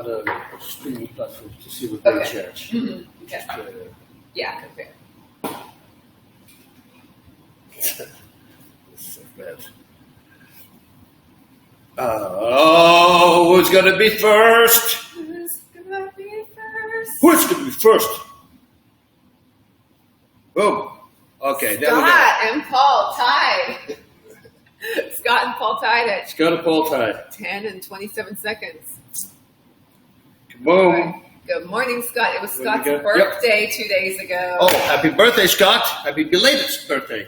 other streaming platforms to see what they charge. Mm-hmm. Okay. Just, Yeah, compare. It's so bad. Oh, who's gonna be first? Who's gonna be first? Who's gonna be first? Boom. Okay, there we go. Scott and Paul tied. Scott and Paul tied at Scott and Paul tied. 10 and 27 seconds. Boom. Good morning, Scott. It was There you Scott's go. birthday 2 days ago. Oh, happy birthday, Scott. Happy belated birthday.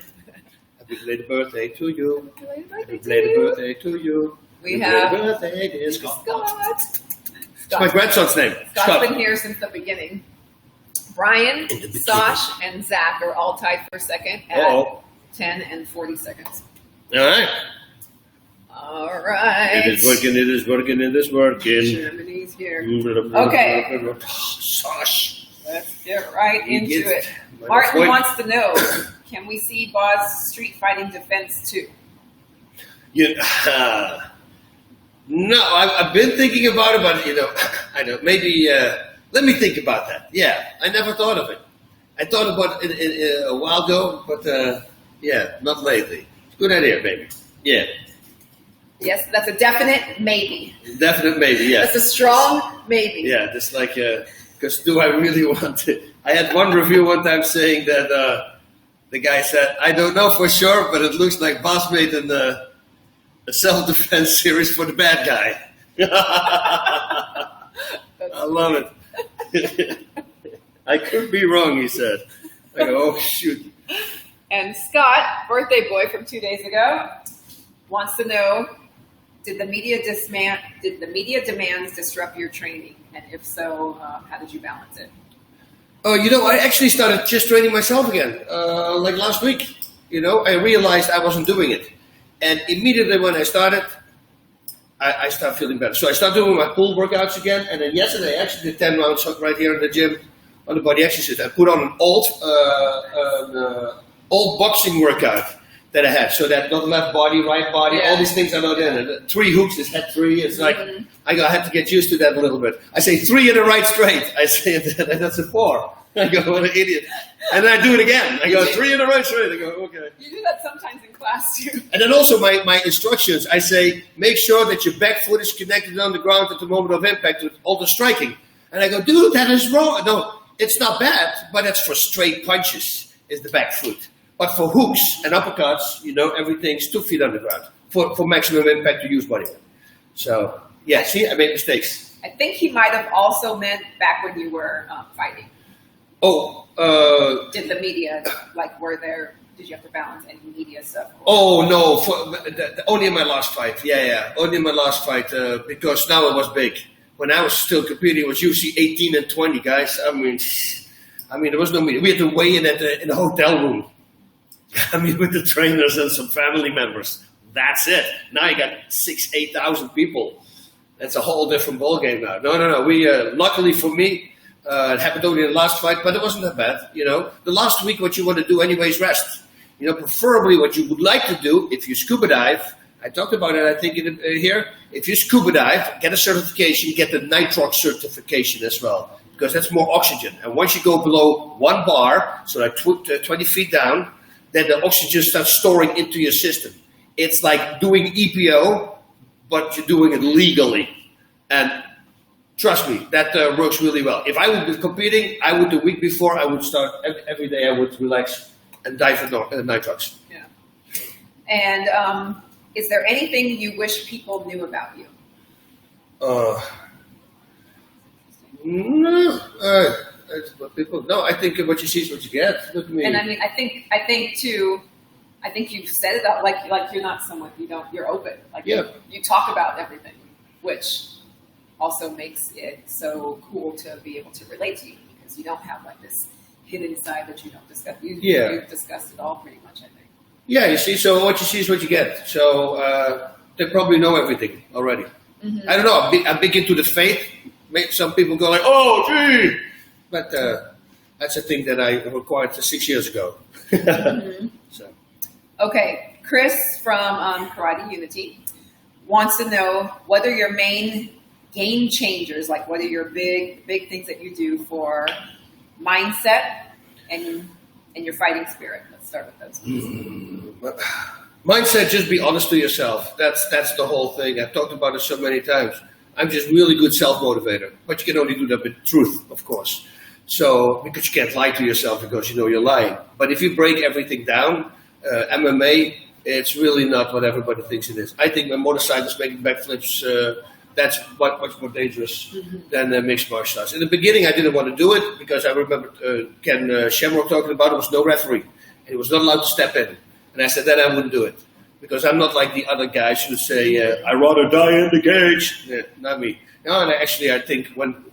Happy belated birthday to you. Belated Happy birthday to belated you. birthday to you. We Happy have belated birthday, dear Scott. Scott. It's my grandson's name. Scott's Scott. been here since the beginning. Brian, Sash, and Zach are all tied for second at 10 and 40 seconds. All right. All right. It is working, it is working, it is working. Germany's here. Okay. Sash. Let's get right You into get it. my Martin point. wants to know, can we see Bas street fighting defense too? No, I've been thinking about it, but I don't. Maybe let me think about that. Yeah, I never thought of it. I thought about it a while ago, but yeah, not lately. Good idea, maybe. Yeah, Yes, that's a definite maybe. definite maybe. Yeah, That's a strong maybe. yeah. Just like because do I really want to? I had one review one time saying that the guy said, "I don't know for sure, but it looks like Bas made a self-defense series for the bad guy." I love it. I could be wrong, he said. I go, oh shoot. And Scott, birthday boy from 2 days ago, wants to know, did the media demands disrupt your training? And if so, how did you balance it? Oh, I actually started just training myself again, like last week. I realized I wasn't doing it. And immediately when I started, I started feeling better. So I started doing my pull workouts again. And then yesterday I actually did 10 rounds right here in the gym on the body exercise. I put on an old boxing workout that I had. So that not left body, right body, all these things are not in it. 3 hooks is head 3. It's like, I had to get used to that a little bit. I say 3 in the right straight. I say that, that's a 4. I go, what an idiot. And then I do it again. I go, 3 in the right straight. I go, okay. You do that sometimes in class too. And then also my instructions, I say, make sure that your back foot is connected on the ground at the moment of impact with all the striking. And I go, dude, that is wrong. No, it's not bad, but it's for straight punches, is the back foot. But for hooks and uppercuts, everything's 2 feet on the ground for maximum impact to use body weight. So, yeah, see, I made mistakes. I think he might have also meant back when you were fighting. Oh, Did the media, did you have to balance any media stuff? oh no, only in my last fight. Yeah, only in my last fight because now it was big. When I was still competing, it was usually 18 and 20 guys. I mean, there was no media. We had to weigh in in the hotel room. With the trainers and some family members. That's it. Now you got 8,000 people. That's a whole different ballgame now. No. We luckily for me, it happened only in the last fight, but it wasn't that bad. The last week, what you want to do anyway is rest. Preferably what you would like to do if you scuba dive. I talked about it, I think, here. If you scuba dive, get a certification, get the nitrox certification as well, because that's more oxygen. And once you go below 1 bar, so like 20 feet down, then the oxygen starts storing into your system. It's like doing EPO, but you're doing it legally. And trust me, that works really well. If I would be competing, I would the week before, I would start every day, I would relax and dive in nitrox. Yeah. And is there anything you wish people knew about you? No. That's what people know. I think what you see is what you get. Look at me. And I think too. I think you've said it out like you're not someone you're open. You talk about everything, which also makes it so cool to be able to relate to you because you don't have like this hidden side that you don't discuss. You've discussed it all pretty much, I think. Yeah, you see. So what you see is what you get. So they probably know everything already. Mm-hmm. I don't know. I'm big into the faith. Some people go like, "Oh, gee." But that's a thing that I acquired 6 years ago. Mm-hmm. So. Okay, Chris from Karate Unity wants to know whether your main game changers? Like, what are your big things that you do for mindset and your fighting spirit? Let's start with those. Mindset, just be honest to yourself. That's the whole thing. I've talked about it so many times. I'm just really good self-motivator. But you can only do that with truth, of course. So, because you can't lie to yourself because you know you're lying. But if you break everything down, MMA, it's really not what everybody thinks it is. I think when motorcycles making backflips, that's much more dangerous than mixed martial arts. In the beginning, I didn't want to do it because I remember Ken Shamrock talking about there was no referee. And he was not allowed to step in. And I said, then I wouldn't do it. Because I'm not like the other guys who say, I'd rather die in the cage. Yeah, not me. No, and actually, I think when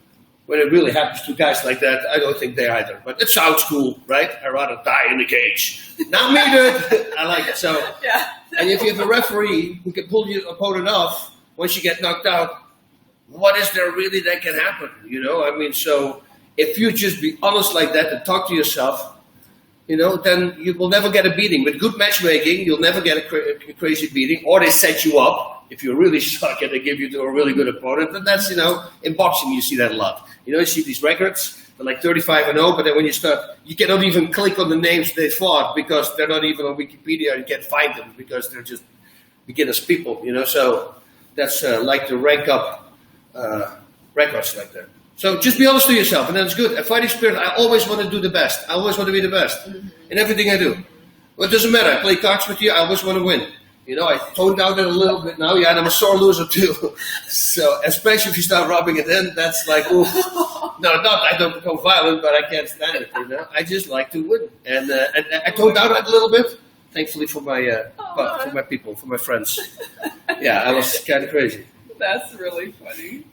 it really happens to guys like that, I don't think they either. But it sounds cool, right? I'd rather die in the cage. Not me, dude. I like it. So, yeah. And if you have a referee who can pull your opponent off once you get knocked out, what is there really that can happen? You know, I mean, so if you just be honest like that and talk to yourself, you know, then you will never get a beating. With good matchmaking, you'll never get a crazy beating, or they set you up. If you really suck and they give you to a really good opponent, and that's, you know, in boxing you see that a lot. You know, you see these records, they're like 35-0, but then when you start, you cannot even click on the names they fought because they're not even on Wikipedia. You can't find them because they're just beginners people, you know. So that's like to rank up records like that. So just be honest to yourself, and that's good. A fighting spirit, I always want to do the best. I always want to be the best in everything I do. Well, it doesn't matter. I play cards with you. I always want to win. You know, I toned down that a little bit now. Yeah, and I'm a sore loser too. So especially if you start rubbing it in, that's like, ooh. No, I don't become violent, but I can't stand it. You know, I just like to win, and I toned down that a little bit. Thankfully for my people, for my friends. Yeah, I was kind of crazy. That's really funny.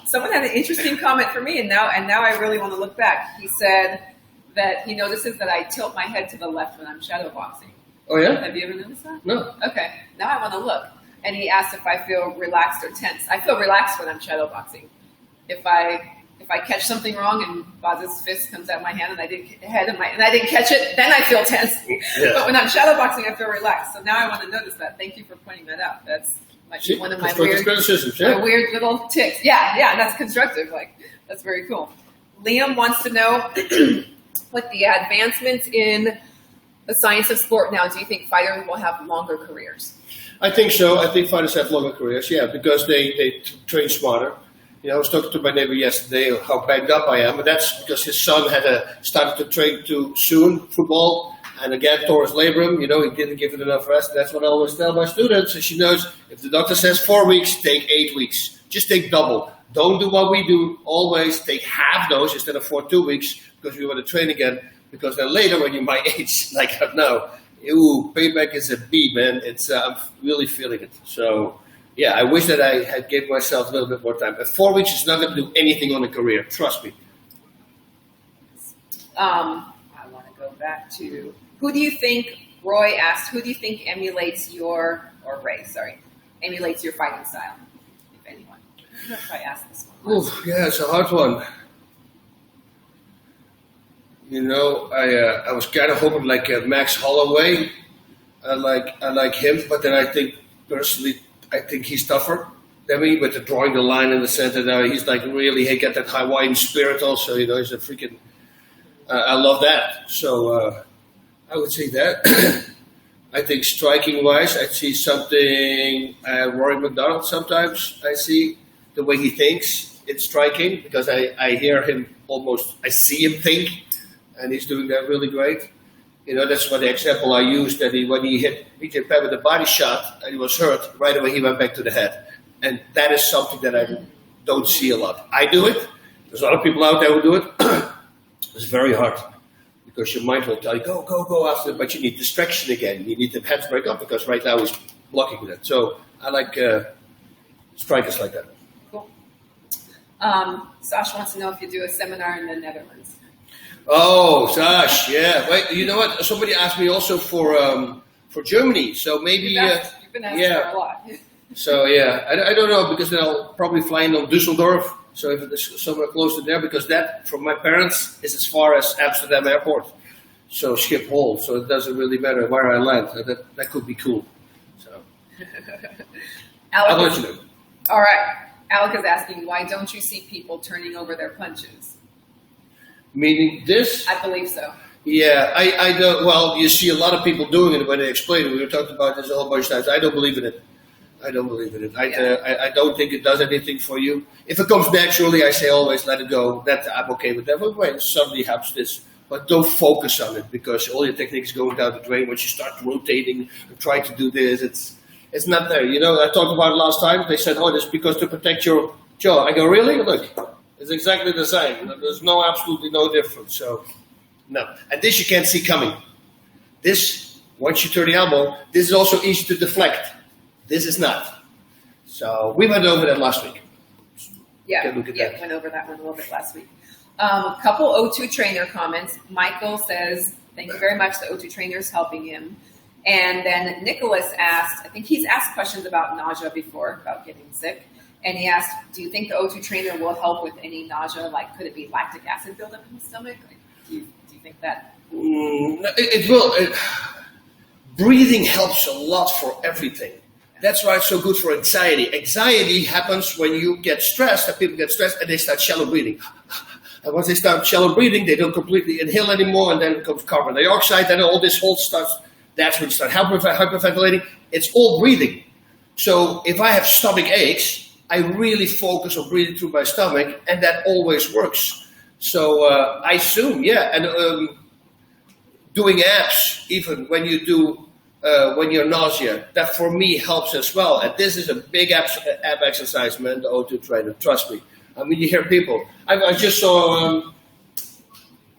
Someone had an interesting comment for me, and now I really want to look back. He said that he notices that I tilt my head to the left when I'm shadow boxing. Oh yeah? Have you ever noticed that? No. Okay. Now I want to look. And he asked if I feel relaxed or tense. I feel relaxed when I'm shadow boxing. If I catch something wrong and Baz's fist comes out of my hand and I didn't catch it, then I feel tense. Yeah. But when I'm shadow boxing, I feel relaxed. So now I want to notice that. Thank you for pointing that out. That's one of my weird little tics. Yeah, that's constructive. Like, that's very cool. Liam wants to know, with the advancements in the science of sport now, do you think fighters will have longer careers? I think so. I think fighters have longer careers, yeah, because they train smarter. You know, I was talking to my neighbor yesterday how banged up I am, but that's because his son had started to train too soon, football, and again, tore his labrum. You know, he didn't give it enough rest. That's what I always tell my students. And she knows, if the doctor says 4 weeks, take 8 weeks. Just take double. Don't do what we do. Always take half those instead of 2 weeks because we want to train again. Because then later, when you're my age, like now, payback is a B, man. It's I'm really feeling it. So, yeah, I wish that I had gave myself a little bit more time. But 4 weeks is not going to do anything on a career. Trust me. I want to go back to, who do you think, Roy asked, who do you think emulates your fighting style, if anyone? I don't know if I asked this one. Yeah, it's a hard one. You know, I was kind of hoping like Max Holloway. I like him, but then I think personally, I think he's tougher than me with the drawing the line in the center. Now he's like really, he got that Hawaiian spirit also. You know, he's a freaking. I love that. So I would say that. I think striking wise, I see something. Rory McDonald sometimes. I see the way he thinks in striking because I hear him almost. I see him think. And he's doing that really great. You know, that's what the example I used, that when he hit BJ Penn with a body shot and he was hurt, right away he went back to the head. And that is something that I don't see a lot. I do it. There's other people out there who do it. It's very hard because your mind will tell you, go after it, but you need distraction again. You need the hands break up because right now he's blocking that. So I like strikers like that. Cool. Sasha wants to know if you do a seminar in the Netherlands. Oh, Sash, yeah. Wait, you know what? Somebody asked me also for Germany, so maybe. You've been asked for a lot. So yeah, I don't know because then I'll probably fly in on Düsseldorf. So if it's somewhere close to there, because that from my parents is as far as Amsterdam Airport, so Schiphol. So it doesn't really matter where I land. So that could be cool. So I'll let you know. All right. Alec is asking, why don't you see people turning over their punches? Meaning this? I believe so. Yeah, I don't. Well, you see a lot of people doing it when they explain it. We were talking about this a whole bunch of times. I don't believe in it. I don't think it does anything for you. If it comes naturally, I say always let it go. That I'm okay with that. But when somebody helps this, but don't focus on it because all your technique is going down the drain. Once you start rotating and try to do this, it's not there. You know, I talked about it last time. They said, "Oh, this is because to protect your jaw." I go, "Really? Look, it's exactly the same. There's absolutely no difference." So. No, and this you can't see coming. This, once you turn the elbow, this is also easy to deflect. This is not. So we went over that last week. Yeah, went over that one a little bit last week. A couple O2 trainer comments. Michael says, thank you very much. The O2 trainer is helping him. And then Nicholas asked, I think he's asked questions about nausea before, about getting sick. And he asked, do you think the O2 trainer will help with any nausea? Like, could it be lactic acid buildup in the stomach? Like, do you think that? It will. Breathing helps a lot for everything. That's why it's so good for anxiety. Anxiety happens when you get stressed, and people get stressed, and they start shallow breathing. And once they start shallow breathing, they don't completely inhale anymore, and then comes carbon dioxide, and all this whole stuff. That's when you start hyperventilating. It's all breathing. So if I have stomach aches, I really focus on breathing through my stomach, and that always works. So I assume, yeah, and doing abs, even when you do, when you're nausea, that for me helps as well. And this is a big ab exercise, man, the O2 trainer, trust me. I mean, you hear people. I just saw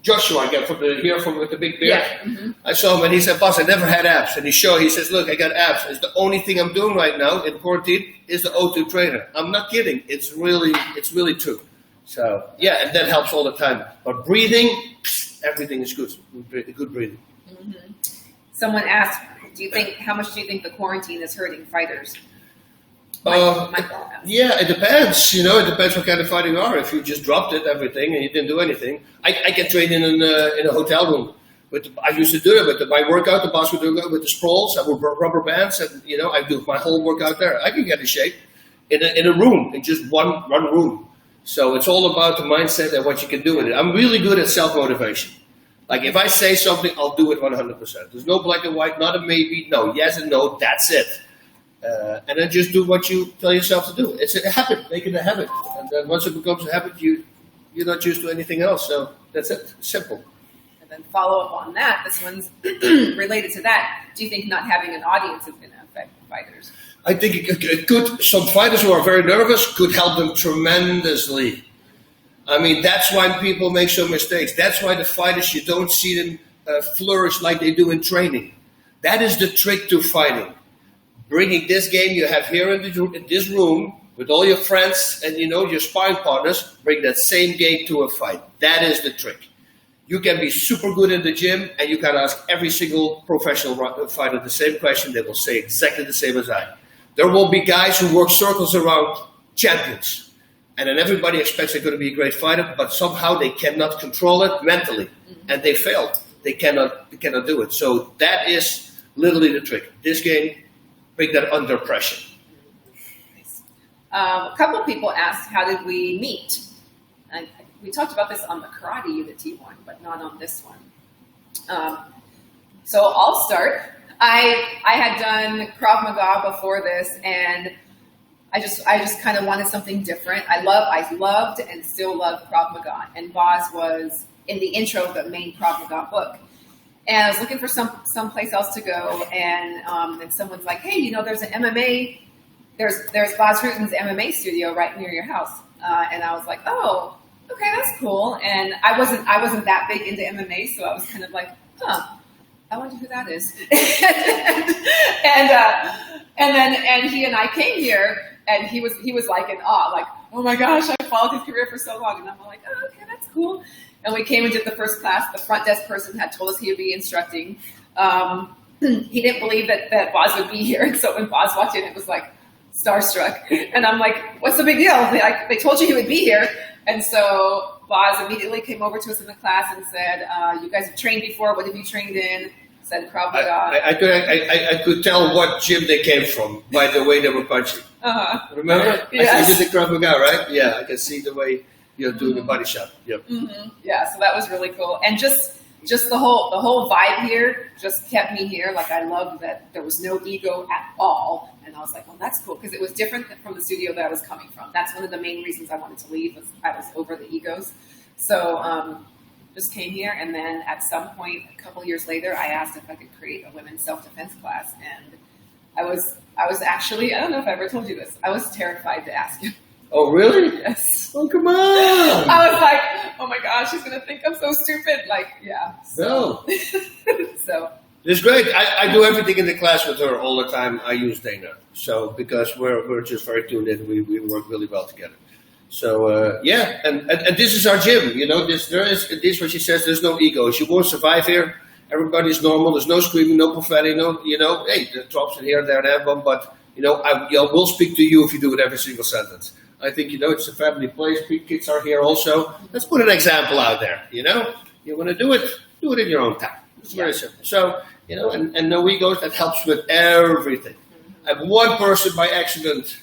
Joshua again with the big beard. Yeah. Mm-hmm. I saw him and he said, "Boss, I never had abs." And he says, "Look, I got abs. It's the only thing I'm doing right now in quarantine is the O2 trainer." I'm not kidding. It's really true. So, yeah, and that helps all the time. But breathing, everything is good. Good breathing. Mm-hmm. Someone asked, how much do you think the quarantine is hurting fighters? Yeah, it depends. You know, it depends what kind of fighter you are. If you just dropped everything, and you didn't do anything. I can train in a hotel room. I used to do it with my workout. The boss would do it with the sprawls. I would rubber bands, and I do my whole workout there. I can get in shape in a room, in just one room. So it's all about the mindset and what you can do with it. I'm really good at self-motivation. Like if I say something, I'll do it 100%. There's no black and white, not a maybe, no, yes and no, that's it. And then just do what you tell yourself to do. It's a habit, make it a habit. And then once it becomes a habit, you're not used to anything else. So that's it, simple. And then follow up on that, this one's related to that. Do you think not having an audience is going to affect fighters? I think it could. Some fighters who are very nervous could help them tremendously. I mean, that's why people make some mistakes. That's why the fighters, you don't see them flourish like they do in training. That is the trick to fighting. Bringing this game you have here in this room with all your friends and your sparring partners, bring that same game to a fight. That is the trick. You can be super good in the gym and you can ask every single professional fighter the same question. They will say exactly the same as I. There will be guys who work circles around champions. And then everybody expects they're going to be a great fighter, but somehow they cannot control it mentally. Mm-hmm. And they fail. They cannot do it. So that is literally the trick. This game, bring that under pressure. Nice. A couple people asked, how did we meet? And we talked about this on the Karate Unity one, but not on this one. So I'll start. I had done Krav Maga before this, and I just kind of wanted something different. I loved and still love Krav Maga, and Bas was in the intro of the main Krav Maga book. And I was looking for some place else to go, and someone's like, "Hey, there's an MMA. There's Bas Rutten's MMA studio right near your house." And I was like, "Oh, okay, that's cool." And I wasn't that big into MMA, so I was kind of like, "Huh, I wonder who that is." and he and I came here, and he was like in awe, like, "Oh my gosh, I followed his career for so long." And I'm like, "Oh, okay, that's cool." And we came and did the first class. The front desk person had told us he would be instructing. He didn't believe that Bas would be here, and so when Bas walked in, it was like starstruck. And I'm like, "What's the big deal? They told you he would be here." And so Bas immediately came over to us in the class and said, "You guys have trained before. What have you trained in?" Said Krav Maga. I could tell what gym they came from by the way they were punching. Remember? Yes. You did the Krav Maga, right? Yeah, I can see the way you're doing the body shot. Yep. Yeah, so that was really cool. And just the whole vibe here just kept me here. Like, I loved that there was no ego at all. And I was like, well, that's cool, because it was different from the studio that I was coming from. That's one of the main reasons I wanted to leave, was I was over the egos. So just came here, and then at some point, a couple years later, I asked if I could create a women's self-defense class. And I was actually, I don't know if I ever told you this, I was terrified to ask you. Oh, really? Yes. Oh, come on. I was like, oh my gosh, she's going to think I'm so stupid. Like, yeah. No. So. It's great. I do everything in the class with her all the time. I use Dana. So, because we're just very tuned in, we work really well together. So, yeah. And this is our gym, you know. This is what she says, there's no egos. You won't survive here. Everybody's normal. There's no screaming, no profanity, no, you know. Hey, the drops in here, there, and everyone. But, you know, I will speak to you if you do it every single sentence. I think, you know, it's a family place. Kids are here also. Let's put an example out there, you know. You want to do it in your own time. It's very simple. So, you know, and no egos, that helps with everything. I have one person by accident,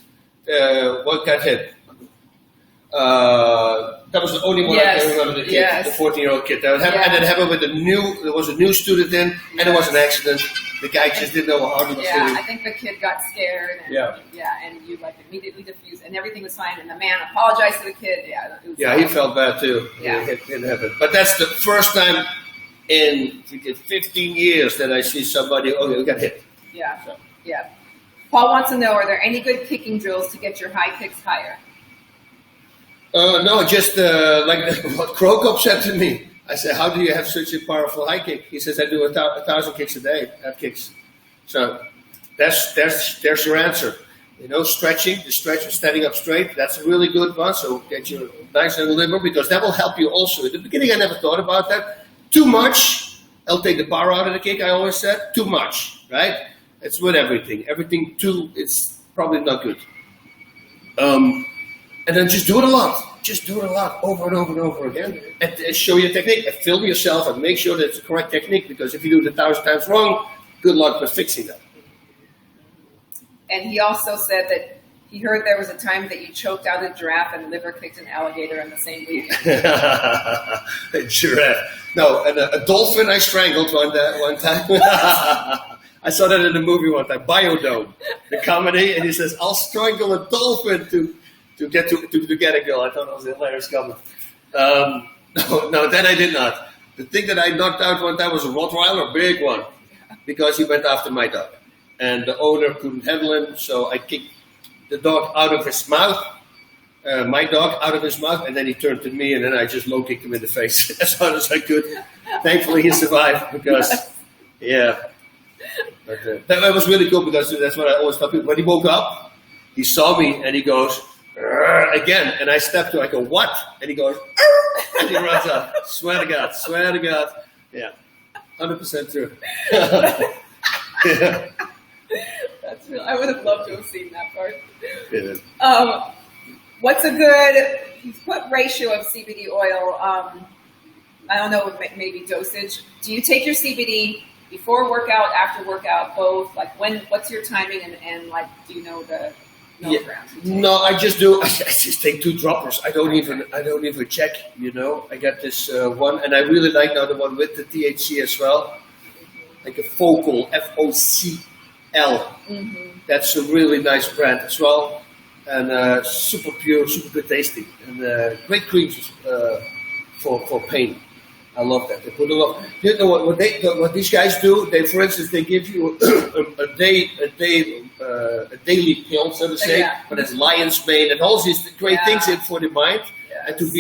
one got hit. That was the only one I can remember, the kid, the 14-year-old kid. And it happened with there was a new student in, and it was an accident. The guy just didn't know how he was doing. Yeah, I think the kid got scared. And, and you like immediately diffused, and everything was fine. And the man apologized to the kid. Yeah, he felt bad too. Yeah, it happened. But that's the first time in 15 years that I see somebody who got hit. Yeah, so. Yeah. Paul wants to know: are there any good kicking drills to get your high kicks higher? No, just like what Krokop said to me. I said, how do you have such a powerful high kick? He says, I do 1,000 kicks a day, head kicks. So there's your answer. You know, stretching, the stretch of standing up straight, that's a really good one. So get you nice and limber, because that will help you also. In the beginning, I never thought about that. Too much, I'll take the power out of the kick, I always said. Too much, right? It's with everything. Everything too, it's probably not good. And then just do it a lot. Just do it a lot, over and over and over again. And show your technique, and film yourself, and make sure that it's the correct technique, because if you do it 1,000 times wrong, good luck with fixing that. And he also said that he heard there was a time that you choked out a giraffe and liver kicked an alligator in the same weekend. A giraffe. No, and a dolphin I strangled one time. I saw that in the movie one time, Biodome, the comedy, and he says, I'll strangle a dolphin to get a girl. I thought it was a hilarious comment. No, then I did not. The thing that I knocked out one time was a Rottweiler, a big one, because he went after my dog. And the owner couldn't handle him, so I kicked the dog out of his mouth, my dog out of his mouth, and then he turned to me, and then I just low kicked him in the face as hard as I could. Thankfully, he survived, because, But that was really cool, because that's what I always tell people. When he woke up, he saw me, and he goes, again, and I stepped to, I go, what? And he goes, and he runs up. Swear to God. Yeah, 100% true. Yeah. That's real. I would have loved to have seen that part. Yeah. What's a good, what ratio of CBD oil, I don't know, maybe dosage. Do you take your CBD before workout, after workout, both? Like what's your timing, and like, do you know the milligrams? No, I just take 2 droppers. I don't even check, you know. I got this one, and I really like now the one with the THC as well. Like a Focal, F-O-C-L. Mm-hmm. That's a really nice brand as well. And super pure, super good tasting. And great creams for pain. I love that. They put a lot. You know what these guys do? They, for instance, they give you a daily pill, so to say, but it's lion's mane and all these great things in for the mind, and to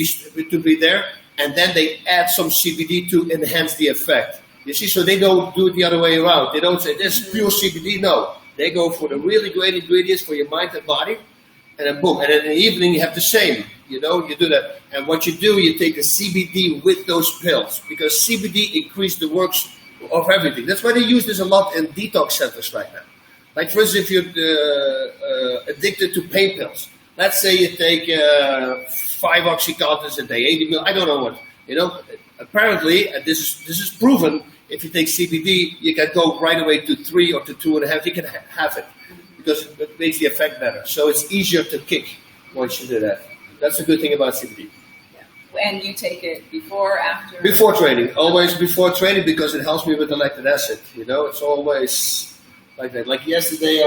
be there. And then they add some CBD to enhance the effect. You see, so they don't do it the other way around. They don't say this is pure CBD. No, they go for the really great ingredients for your mind and body, and then boom. And in the evening you have the same. You know, you do that. And what you do, you take the CBD with those pills, because CBD increases the works of everything. That's why they use this a lot in detox centers right now. Like, for instance, if you're addicted to pain pills, let's say you take 5 Oxycontins a day, 80 mil, I don't know what. You know, apparently, and this is proven, if you take CBD, you can go right away to 3 or to 2.5. You can have it. because it makes the effect better. So it's easier to kick once you do that. That's a good thing about CBD. Yeah. And you take it before, after? Before training. Always before training because it helps me with the lactic acid. It's always like that. Like yesterday,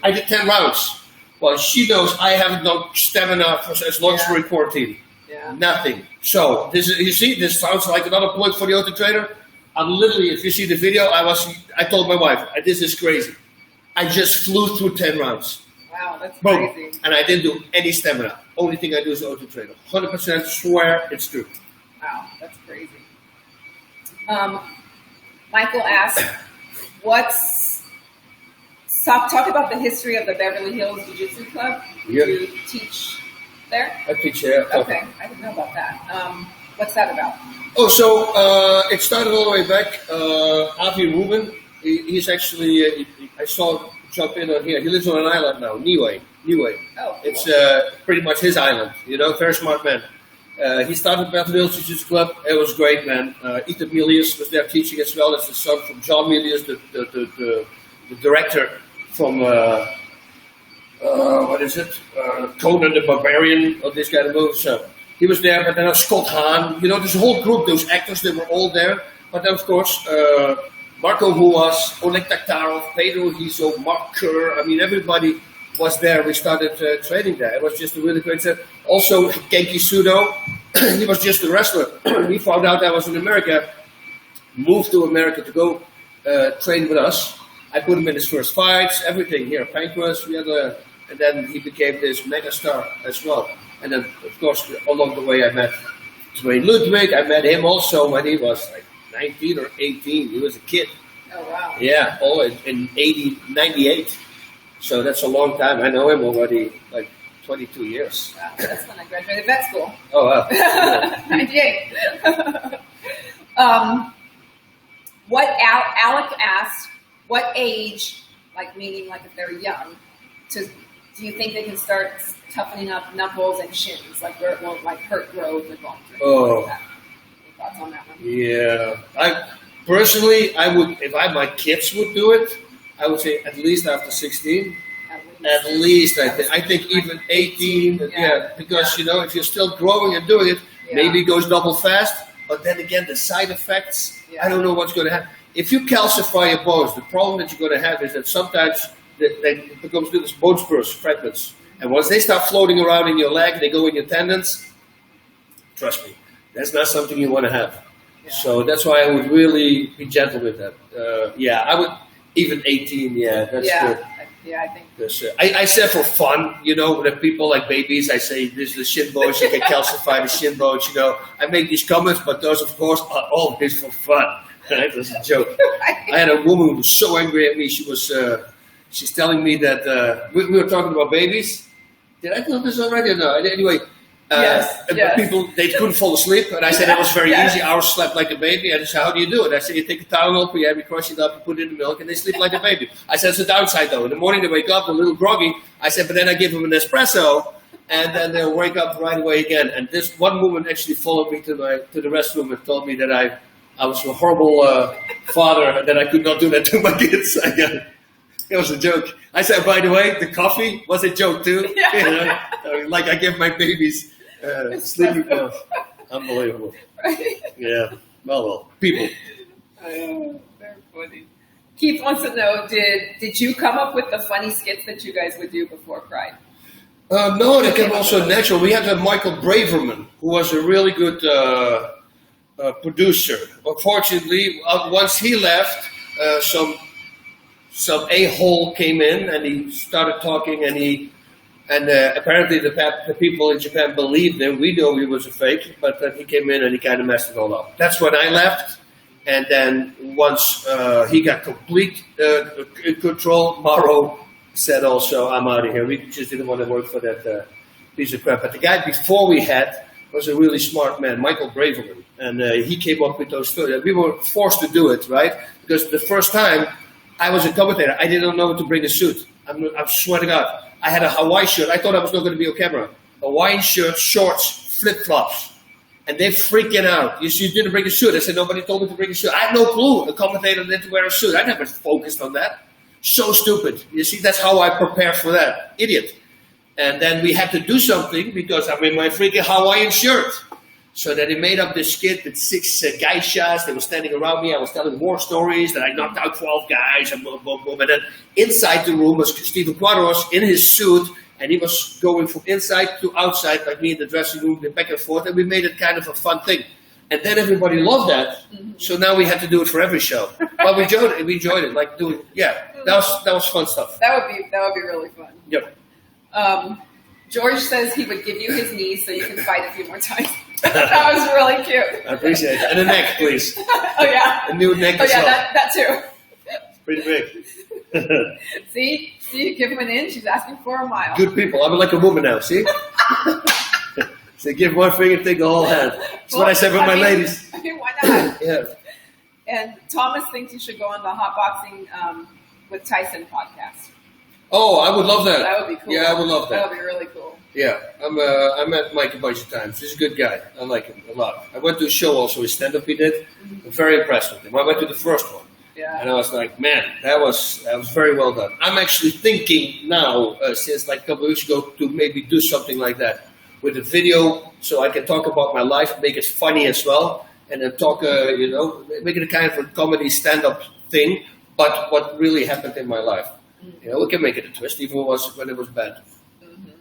I did 10 rounds. Well, she knows I haven't done stamina for as long as we're in quarantine. Yeah. Nothing. So this sounds like another plug for the auto trainer. I'm literally, if you see the video, I told my wife, this is crazy. I just flew through 10 rounds. Wow, that's Boom. crazy. And I didn't do any stamina. Only thing I do is auto trainer. 100% swear it's true. Wow, that's crazy. Michael asked, talk about the history of the Beverly Hills Jiu-Jitsu Club. Yeah. Do you teach there? I teach here. Okay, I didn't know about that. What's that about? Oh, so it started all the way back. Avi Rubin, he's actually, I saw him jump in on here. He lives on an island now, Niue. Oh, cool. It's pretty much his island, very smart man. He started Beverly Hills Jiu-Jitsu Club. It was great, man. Ethan Milius was there teaching as well as the son from John Milius, the director from, Conan the Barbarian, of this kind of movie. So he was there, but then Scott Hahn, there's a whole group, those actors, they were all there. But then, of course, Marco Huas, Oleg Taktarov, Pedro Hiso, Mark Kerr, everybody was there. We started training there. It was just a really great set. Also, Genki Sudo, he was just a wrestler. He found out I was in America, moved to America to go train with us. I put him in his first fights, everything here, Pancras, and then he became this megastar as well. And then, of course, along the way I met Dwayne Ludwig. I met him also when he was like 19 or 18. He was a kid. Oh, wow. Yeah, in 98. So that's a long time. I know him already like 22 years. Wow, that's when I graduated vet school. Oh, wow. 98. Alec asked, what age, meaning if they're young, do you think they can start toughening up knuckles and shins, where it won't hurt growth or bone? Oh. Any thoughts on that one? Yeah. I would, if my kids would do it, I would say at least after 16. At least, I think even 18. Because, if you're still growing and doing it, maybe it goes double fast. But then again, the side effects, I don't know what's going to happen. If you calcify your bones, the problem that you're going to have is that sometimes it becomes little bone spurs, fragments. And once they start floating around in your leg, they go in your tendons, trust me, that's not something you want to have. Yeah. So that's why I would really be gentle with that. I would, even 18, that's good. Yeah, I think. I said for fun, with people like babies, I say, this is the shin bones, you can calcify the shin bones, I make these comments, but those, of course, are all this for fun. Right? That's a joke. I had a woman who was so angry at me, she's telling me that, we were talking about babies. Did I tell this already or no? Anyway, yes. People, they couldn't fall asleep, and I said it was very easy. Ours slept like a baby, and I said, how do you do it? I said, you take a towel, you crush it up, you put it in the milk, and they sleep like a baby. I said, it's a downside though. In the morning they wake up, they're a little groggy. I said, but then I give them an espresso, and then they'll wake up right away again. And this one woman actually followed me to the restroom and told me that I was a horrible father, and that I could not do that to my kids. It was a joke. I said, by the way, the coffee was a joke too. Like I give my babies sleeping pills. Unbelievable. Right? Yeah. Well, people. Very funny. Keith wants to know, did you come up with the funny skits that you guys would do before Pride? No, they came also natural. We had Michael Braverman, who was a really good producer. Unfortunately, once he left, some a-hole came in and he started talking, and apparently the people in Japan believed him. We knew he was a fake, but then he came in and he kind of messed it all up. That's when I left, and then once he got complete control, Mauro said also, I'm out of here. We just didn't want to work for that piece of crap. But the guy before we had was a really smart man, Michael Braverman, and he came up with those stories. We were forced to do it, right? Because the first time I was a commentator, I didn't know to bring a suit. I swear to God. I had a Hawaii shirt. I thought I was not going to be on camera. Hawaiian shirt, shorts, flip-flops. And they're freaking out. You didn't bring a suit. I said, nobody told me to bring a suit. I had no clue a commentator didn't wear a suit. I never focused on that. So stupid. You see, that's how I prepare for that. Idiot. And then we had to do something because I'm in my freaking Hawaiian shirt. So then he made up this skit with 6 geishas. They were standing around me. I was telling war stories that I knocked out 12 guys and boom, boom, boom. And then inside the room was Steven Quadros in his suit. And he was going from inside to outside, like me in the dressing room, back and forth. And we made it kind of a fun thing. And then everybody loved that. Mm-hmm. So now we had to do it for every show. But we enjoyed it. We enjoyed it. Like doing, that was fun stuff. That would be really fun. Yep. George says he would give you his knees so you can fight a few more times. That was really cute. I appreciate it. And a neck, please. Oh, yeah. A new neck as well. that too. It's pretty big. See, give him an inch. He's asking for a mile. Good people. I'm like a woman now, see? So give one finger, take the whole hand. That's what I said with my ladies. I mean, why not? Yeah. And Thomas thinks you should go on the Hot Boxing with Tyson podcast. Oh, I would love that. That would be cool. Yeah, I would love that. That would be really cool. Yeah, I met Mike a bunch of times. He's a good guy. I like him a lot. I went to a show also, his stand-up he did. I'm very impressed with him. I went to the first one. Yeah. And I was like, man, that was very well done. I'm actually thinking now, since like a couple of weeks ago, to maybe do something like that with a video so I can talk about my life, make it funny as well, and then talk, make it a kind of a comedy stand-up thing, but what really happened in my life. We can make it a twist, even when it was bad. Mm-hmm.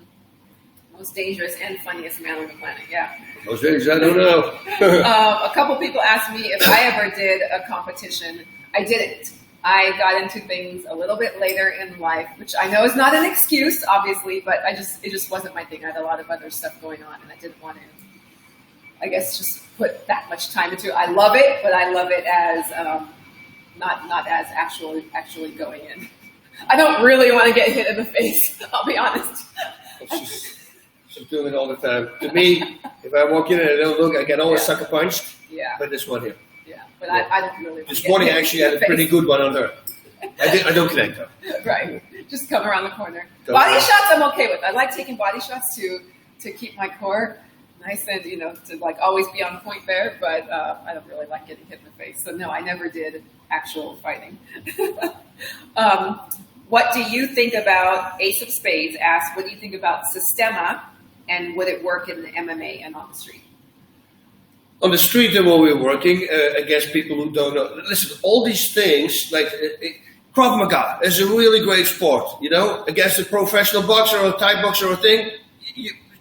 Most dangerous and funniest man on the planet, yeah. Most dangerous, I don't know. A couple people asked me if I ever did a competition. I didn't. I got into things a little bit later in life, which I know is not an excuse, obviously, but it just wasn't my thing. I had a lot of other stuff going on, and I didn't want to, I guess, just put that much time into it. I love it, but I love it as not as actually going in. I don't really want to get hit in the face, I'll be honest. She's doing it all the time. To me, if I walk in and I don't look, I get always sucker punched. Yeah. But this one here. Yeah, but I don't really. This morning I actually had a pretty good one on her. I don't connect her. Right. Just come around the corner. Body shots I'm okay with. I like taking body shots to keep my core nice and, to like always be on point there, but I don't really like getting hit in the face. So no, I never did actual fighting. What do you think about Ace of Spades asks, what do you think about Systema and would it work in the MMA and on the street? On the street, then, while we're working against people who don't know. Listen, all these things, like Krav Maga is a really great sport. Against a professional boxer or a Thai boxer or a thing,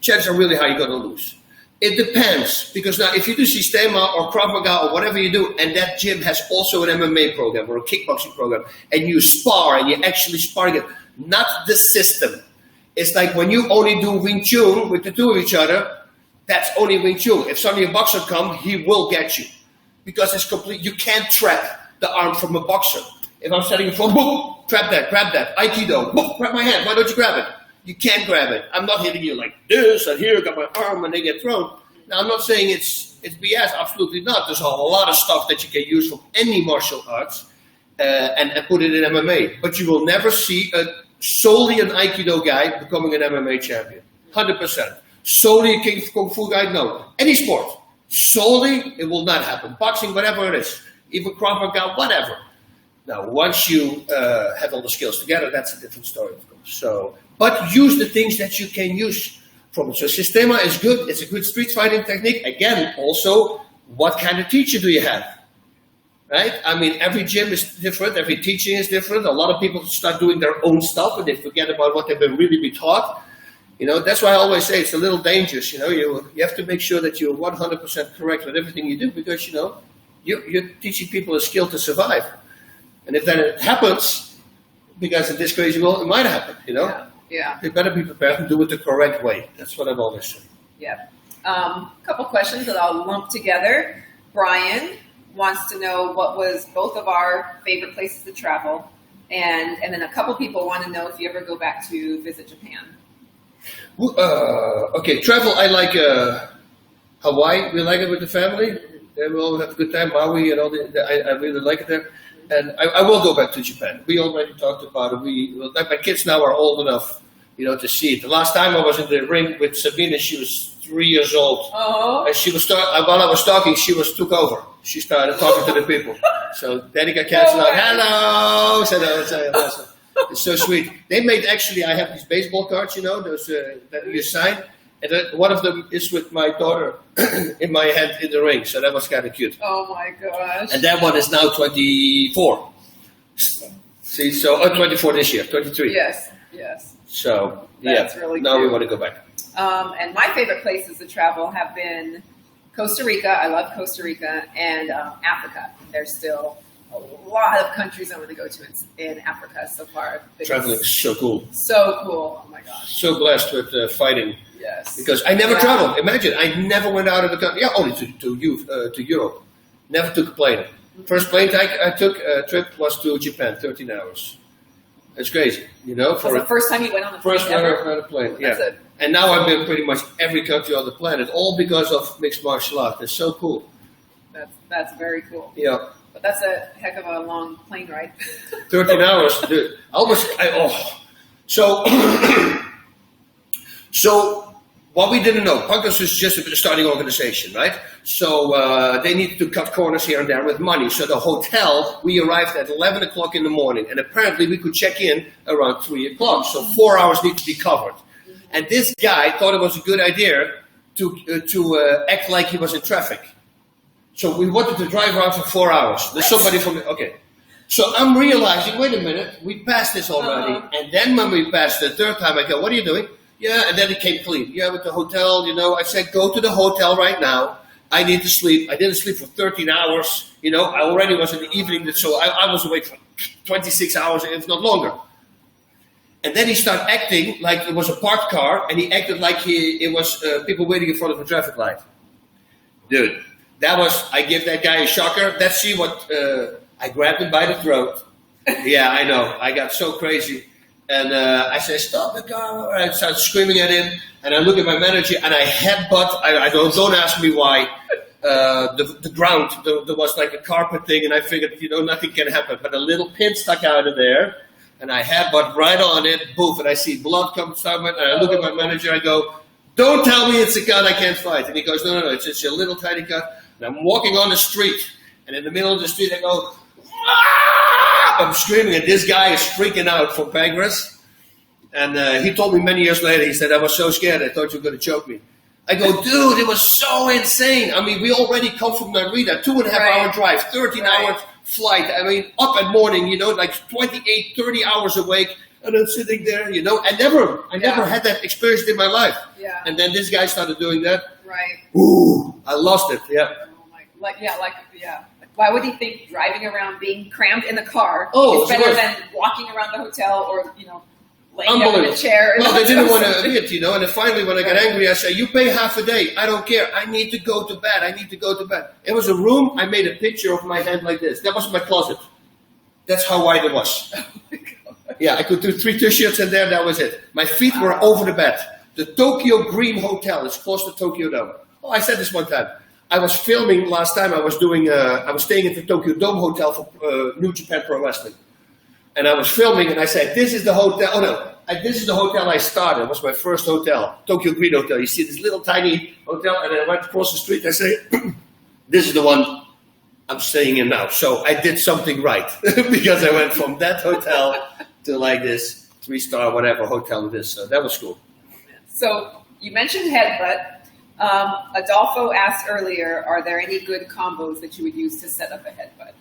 chances are really high you're going to lose. It depends, because now if you do Systema or Krav Maga or whatever you do, and that gym has also an MMA program or a kickboxing program, and you spar and you actually spar it, not the system. It's like when you only do Wing Chun with the two of each other. That's only Wing Chun. If suddenly a boxer comes, he will get you. Because it's complete. You can't trap the arm from a boxer. If I'm setting it from, boom, trap that, grab that. Aikido, boom, grab my hand. Why don't you grab it? You can't grab it. I'm not hitting you like this, and here, got my arm, and they get thrown. Now, I'm not saying it's BS. Absolutely not. There's a lot of stuff that you can use from any martial arts and put it in MMA. But you will never see solely an Aikido guy becoming an MMA champion. 100%. Solely a Kung Fu guy, no. Any sport. Solely, it will not happen. Boxing, whatever it is. Even Krav Maga, whatever. Now, once you have all the skills together, that's a different story, of course. So, but use the things that you can use from it. So Systema is good. It's a good street fighting technique. Again, also, what kind of teacher do you have? Right? I mean, every gym is different. Every teaching is different. A lot of people start doing their own stuff and they forget about what they've been really taught. That's why I always say it's a little dangerous. You have to make sure that you're 100% correct with everything you do because, you're teaching people a skill to survive. And if that happens, because in this crazy world, it might happen, Yeah. You better be prepared and do it the correct way. That's what I've always said. Yeah. A couple questions that I'll lump together. Brian wants to know what was both of our favorite places to travel. And then a couple people want to know if you ever go back to visit Japan. Okay, travel, I like Hawaii. We like it with the family. We all have a good time. Maui and all I really like it there. And I will go back to Japan. We already talked about it. My kids now are old enough, to see it. The last time I was in the ring with Sabina, she was 3 years old. Oh. And she was while I was talking, she took over. She started talking to the people. So Daddy got canceled. Hello. it's so sweet. They made actually. I have these baseball cards, you know, those that you sign, and one of them is with my daughter in my hand in the ring. So that was kind of cute. Oh my gosh! And that one is now 24. See, so 24 this year, 23. Yes. So that's really now cute. we want to go back. And my favorite places to travel have been Costa Rica. I love Costa Rica, and Africa. There's still a lot of countries I want to go to in Africa so far. Traveling is so cool. So cool. Oh my gosh. So blessed with fighting. Yes. Because I never traveled. Imagine, I never went out of the country. Yeah, only to Europe. Never took a plane. First plane I took trip was to Japan, 13 hours. It's crazy, you know. Was the first time you went on a plane? First time I went on a plane, yeah. And now I've been pretty much every country on the planet, all because of mixed martial art. It's so cool. That's very cool. Yeah. But that's a heck of a long plane ride. 13 hours, dude. So what we didn't know, Punkers was just a starting organization, right? So they needed to cut corners here and there with money. So the hotel, we arrived at 11 o'clock in the morning, and apparently we could check in around 3 o'clock. So 4 hours need to be covered. And this guy thought it was a good idea to act like he was in traffic. So we wanted to drive around for 4 hours. There's somebody okay. So I'm realizing, wait a minute, we passed this already. And then when we passed the third time, I go, what are you doing? Yeah, and then it came clean. Yeah, with the hotel, you know, I said, go to the hotel right now. I need to sleep. I didn't sleep for 13 hours. You know, I already was in the evening, so I was awake for 26 hours, if not longer. And then he started acting like it was a parked car, and he acted like it was people waiting in front of a traffic light. Dude, I give that guy a shocker. Let's see what, I grabbed him by the throat. Yeah, I know. I got so crazy. And I said, stop the car. I started screaming at him. And I look at my manager and I headbutt. I don't ask me why. The ground, there was like a carpet thing. And I figured, you know, nothing can happen. But a little pin stuck out of there. And I headbutt right on it. Boof. And I see blood come from it. And I look at my manager. I go, don't tell me it's a gun I can't fight. And he goes, no. It's just a little tiny cut. And I'm walking on the street. And in the middle of the street, I go, I'm screaming, and this guy is freaking out from Pancras. And he told me many years later, he said, I was so scared, I thought you were going to choke me. I go, dude, it was so insane. I mean, we already come from Narita, 2.5 hour drive, 13 hour flight. I mean, up at morning, you know, like 28, 30 hours awake. And I'm sitting there, you know, I never had that experience in my life. Yeah. And then this guy started doing that. Right. Ooh, I lost it, yeah. Oh my, yeah. Why would he think driving around, being crammed in the car is better than walking around the hotel or, you know, laying down in a chair? No, they didn't want to admit, you know. And then finally, when I got angry, I said, you pay half a day. I don't care. I need to go to bed. It was a room. I made a picture of my hand like this. That was my closet. That's how wide it was. Oh my God. Yeah, I could do 3 t-shirts in there. That was it. My feet were over the bed. The Tokyo Green Hotel is close to Tokyo Dome. Oh, I said this one time. I was filming last time. I was staying at the Tokyo Dome Hotel for New Japan Pro Wrestling, and I was filming. And I said, "This is the hotel." Oh no, this is the hotel I started. It was my first hotel, Tokyo Green Hotel. You see this little tiny hotel, and I went across the street. I say, "This is the one I'm staying in now." So I did something right because I went from that hotel to like this 3-star whatever hotel it is. So that was cool. So you mentioned headbutt. Adolfo asked earlier, are there any good combos that you would use to set up a headbutt?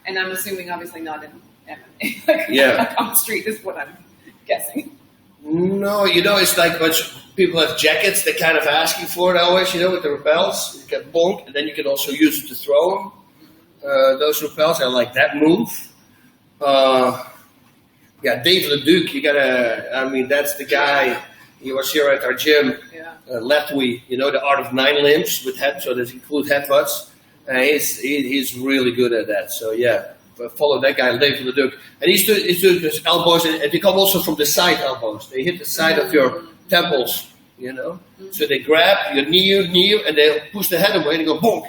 And I'm assuming obviously not in MMA. Like on the street is what I'm guessing. No, you know, it's like when people have jackets, they're kind of asking for it always, you know, with the rappels. You can bonk, and then you can also use it to throw them. Those rappels, I like that move. Dave LeDuc, that's the guy. He was here at our gym, Letwe, you know, the art of 9 limbs with head, so that includes headbutts. He's really good at that. So follow that guy, Dave LeDuc. And he's doing his elbows, and they come also from the side elbows. They hit the side of your temples, you know. So they grab your knee, and they push the head away, and they go boom,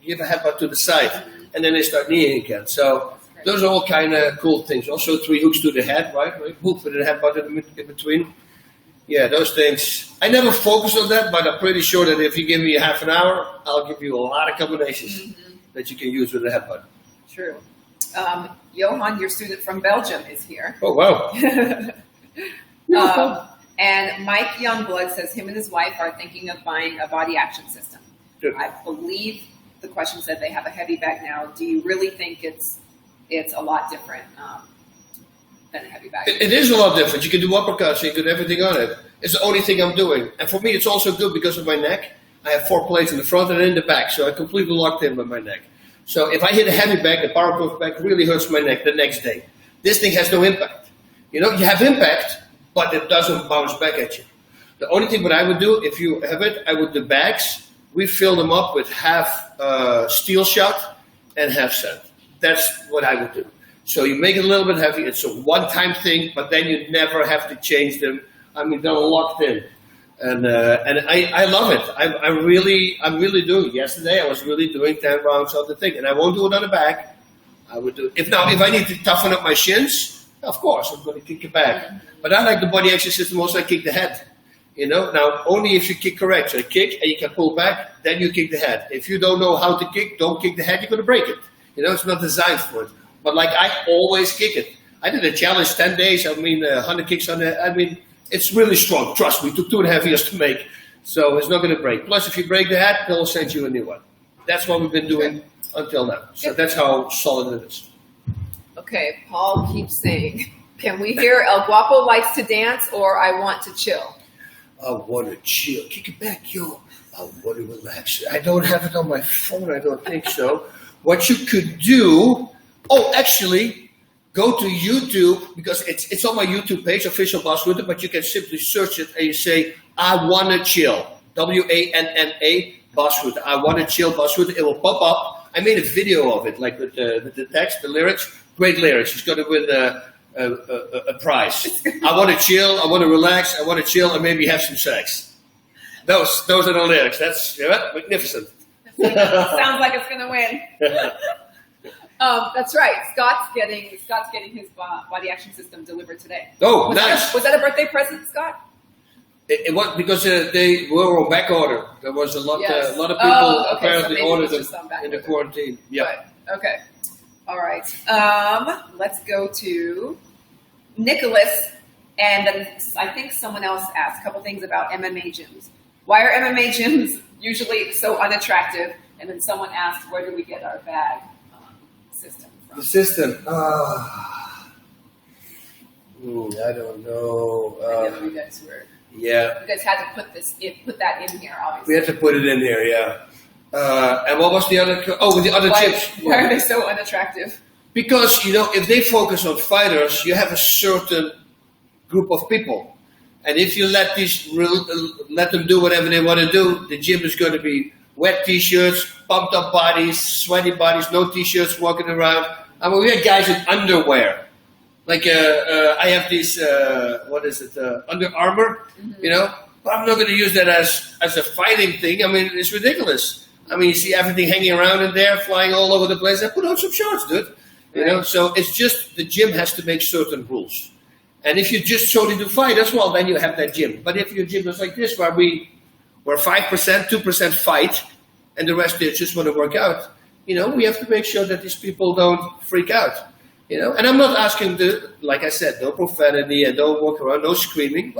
give a headbutt to the side, and then they start kneeing again. So those are all kind of cool things. Also 3 hooks to the head, right? Boom, with the headbutt in between. Yeah, those things. I never focused on that, but I'm pretty sure that if you give me half an hour, I'll give you a lot of combinations that you can use with a headbutt. True. Johan, your student from Belgium, is here. Oh, wow. And Mike Youngblood says him and his wife are thinking of buying a body action system. Good. I believe the question said they have a heavy bag now. Do you really think it's a lot different than a heavy bag? It is a lot different. You can do uppercuts, you can do everything on it. It's the only thing I'm doing. And for me, it's also good because of my neck. I have 4 plates in the front and in the back, so I'm completely locked in with my neck. So if I hit a heavy bag, the powerproof bag really hurts my neck the next day. This thing has no impact. You have impact, but it doesn't bounce back at you. The only thing what I would do, if you have it, I would the bags, we fill them up with half steel shot and half sand. That's what I would do. So you make it a little bit heavy. It's a one-time thing, but then you never have to change them. I mean, they're locked in. And I love it. I'm really doing it. Yesterday, I was really doing 10 rounds of the thing. And I won't do it on the back. I would do if I need to toughen up my shins, of course, I'm going to kick the back. But I like the body action system also. I kick the head. Now only if you kick correct. So kick and you can pull back, then you kick the head. If you don't know how to kick, don't kick the head. You're going to break it. It's not designed for it. But like I always kick it. I did a challenge 10 days. 100 kicks on it. It's really strong. Trust me. It took 2.5 years to make. So it's not going to break. Plus, if you break the head, they'll send you a new one. That's what we've been doing until now. So that's how solid it is. Okay, Paul keeps saying, can we hear El Guapo likes to dance or I want to chill? I want to chill. Kick it back, yo. I want to relax. I don't have it on my phone. I don't think so. What you could do, actually, go to YouTube, because it's on my YouTube page, official Bas Rutten, but you can simply search it and you say, I want to chill. WANNA, Bas Rutten. I want to chill, Bas Rutten. It will pop up. I made a video of it, like with the text, the lyrics. Great lyrics. It's going to win a prize. I want to chill. I want to relax. I want to chill and maybe have some sex. Those are the lyrics. That's magnificent. Sounds like it's going to win. That's right. Scott's getting his body action system delivered today. Oh, nice. Was that a birthday present, Scott? It was because they were on back order. There was a lot of people apparently ordered them in the quarantine. Yeah. But, okay. All right. Let's go to Nicholas, and then I think someone else asked a couple things about MMA gyms. Why are MMA gyms usually so unattractive? And then someone asked, where do we get our bag system from? The system. I don't know. I know you guys were. Yeah. You guys had to put that in here, obviously. We had to put it in there, yeah. And what was the other? With the other chips. Why are they so unattractive? Because, if they focus on fighters, you have a certain group of people. And if you let them do whatever they want to do, the gym is going to be wet T-shirts, pumped up bodies, sweaty bodies, no T-shirts walking around. I mean, we had guys in underwear. Like, I have these, Under Armour, But I'm not going to use that as a fighting thing. I mean, it's ridiculous. I mean, you see everything hanging around in there, flying all over the place. I put on some shorts, dude. So it's just the gym has to make certain rules. And if you just solely do fighters, well, then you have that gym. But if your gym is like this, where we're 5%, 2% fight, and the rest they just want to work out, we have to make sure that these people don't freak out. And I'm not asking like I said, no profanity and don't walk around, no screaming.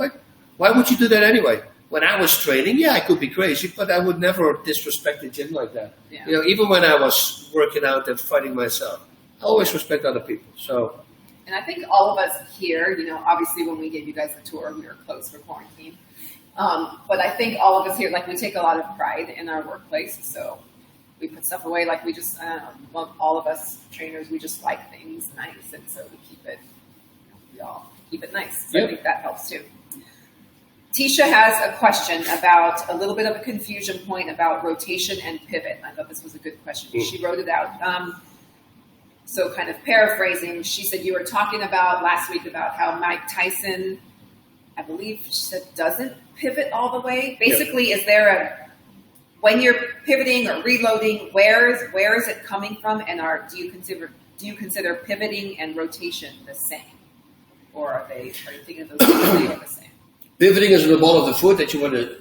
Why would you do that anyway? When I was training, I could be crazy, but I would never disrespect the gym like that. Yeah. Even when I was working out and fighting myself, I always respect other people. So. And I think all of us here, obviously when we gave you guys the tour, we were closed for quarantine. But I think all of us here, we take a lot of pride in our workplace. So we put stuff away, we just, all of us trainers, we just like things nice. And so we all keep it nice. So I think that helps too. Tisha has a question about a little bit of a confusion point about rotation and pivot. I thought this was a good question. She wrote it out. So kind of paraphrasing, she said you were talking about last week about how Mike Tyson, I believe she said, doesn't pivot all the way. Basically, is there when you're pivoting or reloading, where is it coming from? And do you consider pivoting and rotation the same? Or are you thinking of those two are the same? Pivoting is the ball of the foot that you want to,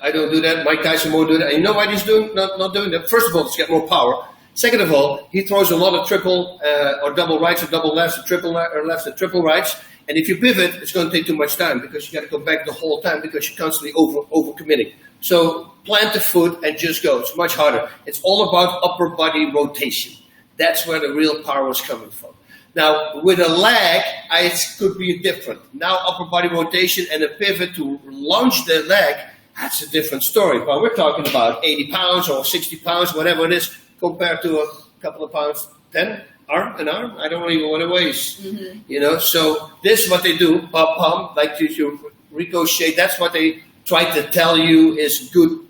I don't do that. Mike Tyson won't do that. And you know why he's not doing that? First of all, to get more power. Second of all, he throws a lot of triple or double rights or double lefts or triple lefts and triple rights. And if you pivot, it's going to take too much time because you got to go back the whole time because you're constantly over committing. So plant the foot and just go. It's much harder. It's all about upper body rotation. That's where the real power is coming from. Now, with a leg, it could be different. Now, upper body rotation and a pivot to launch the leg, that's a different story. But we're talking about 80 pounds or 60 pounds, whatever it is, compared to a couple of pounds, 10, an arm. I don't even know what it weighs. Mm-hmm. So this is what they do, pump, like you ricochet. That's what they try to tell you is good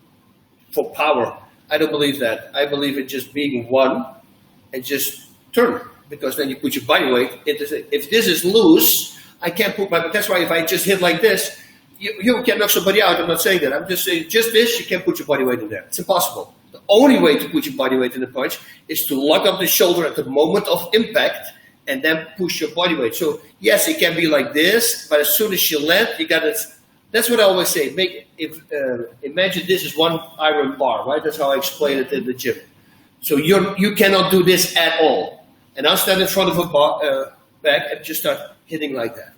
for power. I don't believe that. I believe in just being one and just turn. Because then you put your body weight into it. If this is loose, I can't put my. That's why if I just hit like this, you can knock somebody out. I'm not saying that. I'm just saying just this, you can't put your body weight in there. It's impossible. The only way to put your body weight in the punch is to lock up the shoulder at the moment of impact and then push your body weight. So yes, it can be like this, but as soon as you land, you got it. That's what I always say. Imagine this is one iron bar, right? That's how I explain it in the gym. So you cannot do this at all. And I'll stand in front of a bag and just start hitting like that.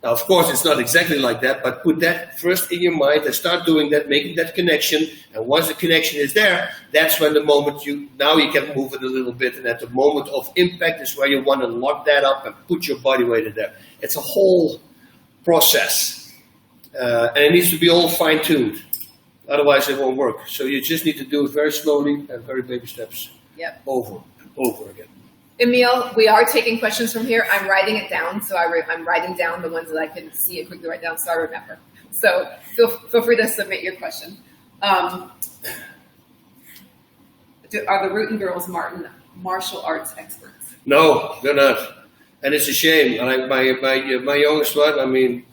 Now, of course, it's not exactly like that, but put that first in your mind and start doing that, making that connection. And once the connection is there, that's when the moment you can move it a little bit. And at the moment of impact is where you want to lock that up and put your body weight in there. It's a whole process. And it needs to be all fine-tuned. Otherwise, it won't work. So you just need to do it very slowly and very baby steps. Yep. Over and over again. Emil, we are taking questions from here. I'm writing it down, so I'm writing down the ones that I can see and quickly write down so I remember. So feel free to submit your question. Are the Rutten girls martial arts experts? No, they're not. And it's a shame. Like my youngest one, I mean,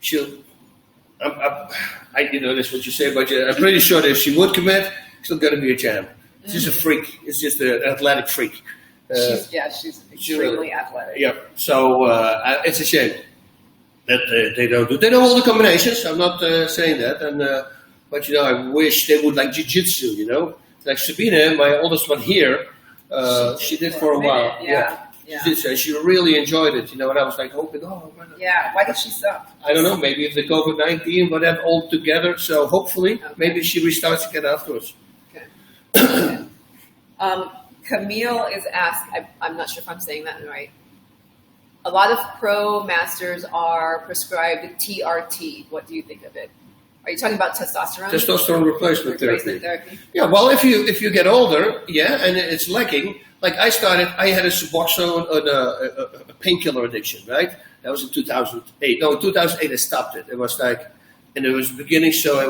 that's what you say, but I'm pretty sure that if she would commit, she's not going to be a champ. She's just a freak. It's just an athletic freak. She's extremely athletic. Yeah, so it's a shame that they don't do. They know all the combinations. I'm not saying that, but I wish they would like jiu-jitsu. Like Sabine, my oldest one here, she did for a while. Yeah. She did, and she really enjoyed it. And I was like hoping, why did she stop? I don't know. Maybe if the COVID-19, whatever, all together. So hopefully, maybe she restarts again afterwards. Okay. Camille is asked, I'm not sure if I'm saying that right. A lot of pro masters are prescribed TRT. What do you think of it? Are you talking about testosterone? Testosterone replacement therapy. Yeah, well, if you get older, and it's lacking. Like I had a Suboxone, a painkiller addiction, right? That was in 2008. No, in 2008 I stopped it. It was and it was beginning, so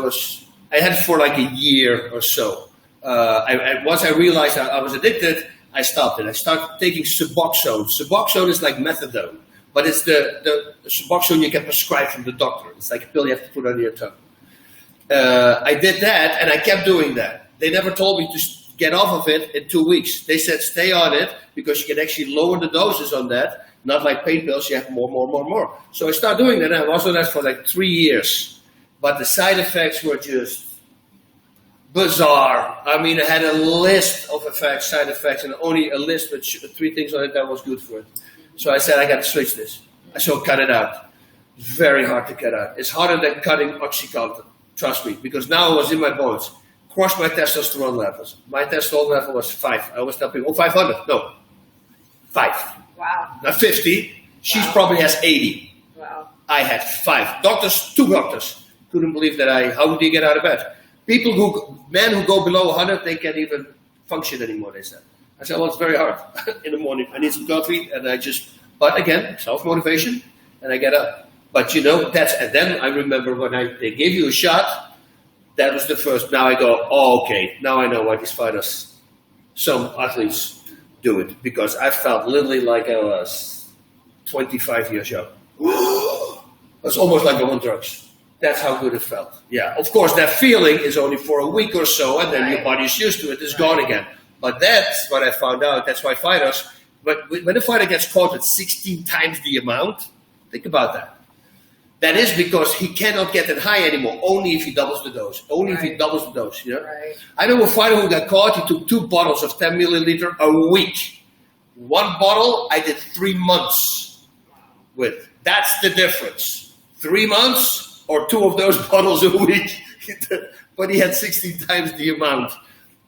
I had it for like a year or so. Once I realized I was addicted, I stopped it. I started taking Suboxone. Suboxone is like methadone, but it's the Suboxone you get prescribed from the doctor. It's like a pill you have to put under your tongue. I did that, and I kept doing that. They never told me to get off of it in 2 weeks. They said stay on it because you can actually lower the doses on that. Not like pain pills, you have more. So I started doing that, and I was on that for like 3 years. But the side effects were just bizarre. I mean, I had a list of side effects, and only a list with 3 things on it that was good for it. So I said, I got to switch this. So cut it out. Very hard to cut out. It's harder than cutting OxyContin, trust me, because now it was in my bones. Crushed my testosterone levels. My testosterone level was 5. I always tell people, 500. No, 5. Wow. Not 50. She probably has 80. Wow. I had 5. 2 doctors couldn't believe that how would you get out of bed? Men who go below 100, they can't even function anymore, they said. I said, well, it's very hard in the morning. I need some coffee, and but again, self-motivation, and I get up. But and then I remember when they gave you a shot, that was the first. Now I go, oh, okay, now I know why these fighters, some athletes do it. Because I felt literally like I was 25 years young. It's almost like I'm on drugs. That's how good it felt. Yeah, of course, that feeling is only for a week or so, and then your body's used to it. It's gone again. But that's what I found out. That's why fighters, but when a fighter gets caught at 16 times the amount, think about that. That is because he cannot get that high anymore. Only if he doubles the dose. Only if he doubles the dose. You know? Right. I know a fighter who got caught. He took 2 bottles of 10 milliliter a week. 1 bottle, I did 3 months with. That's the difference. 3 months or 2 of those bottles a week. But he had 16 times the amount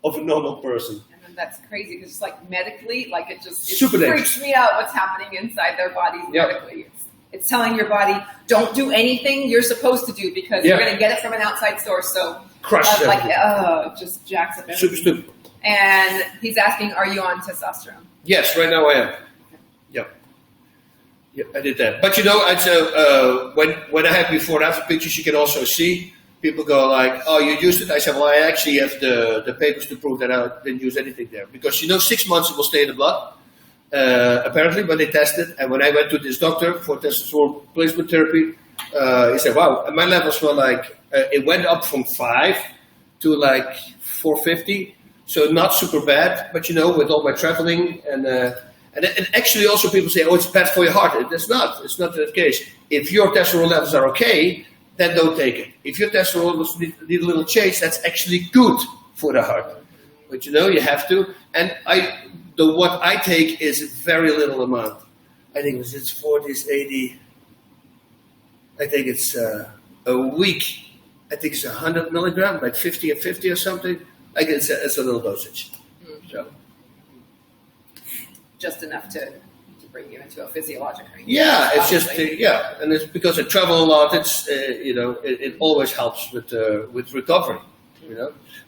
of a normal person. And then that's crazy because it's like medically, like it Super freaks me out what's happening inside their bodies medically. It's telling your body, don't do anything you're supposed to do because you're going to get it from an outside source. So, it just jacks up everything. Super stupid. And he's asking, are you on testosterone? Yes, right now I am. Yep. Yeah, I did that. But you know, when I have before and after pictures, you can also see people go like, oh, you used it? I said, well, I actually have the papers to prove that I didn't use anything there. Because, 6 months it will stay in the blood. Apparently, when they tested, and when I went to this doctor for testosterone replacement therapy, he said, wow, and my levels were like, it went up from 5 to like 450, so not super bad, but with all my traveling, and actually also people say, oh, it's bad for your heart. It's not the case. If your testosterone levels are okay, then don't take it. If your testosterone levels need a little change, that's actually good for the heart. But you have to, and what I take is a very little amount. I think it's 40, 80. I think it's a week. I think it's 100 milligram, like 50 and 50 or something. I guess it's a little dosage. So just enough to bring you into a physiologic range. Yeah, it's just and it's because I travel a lot. It's it always helps with recovery.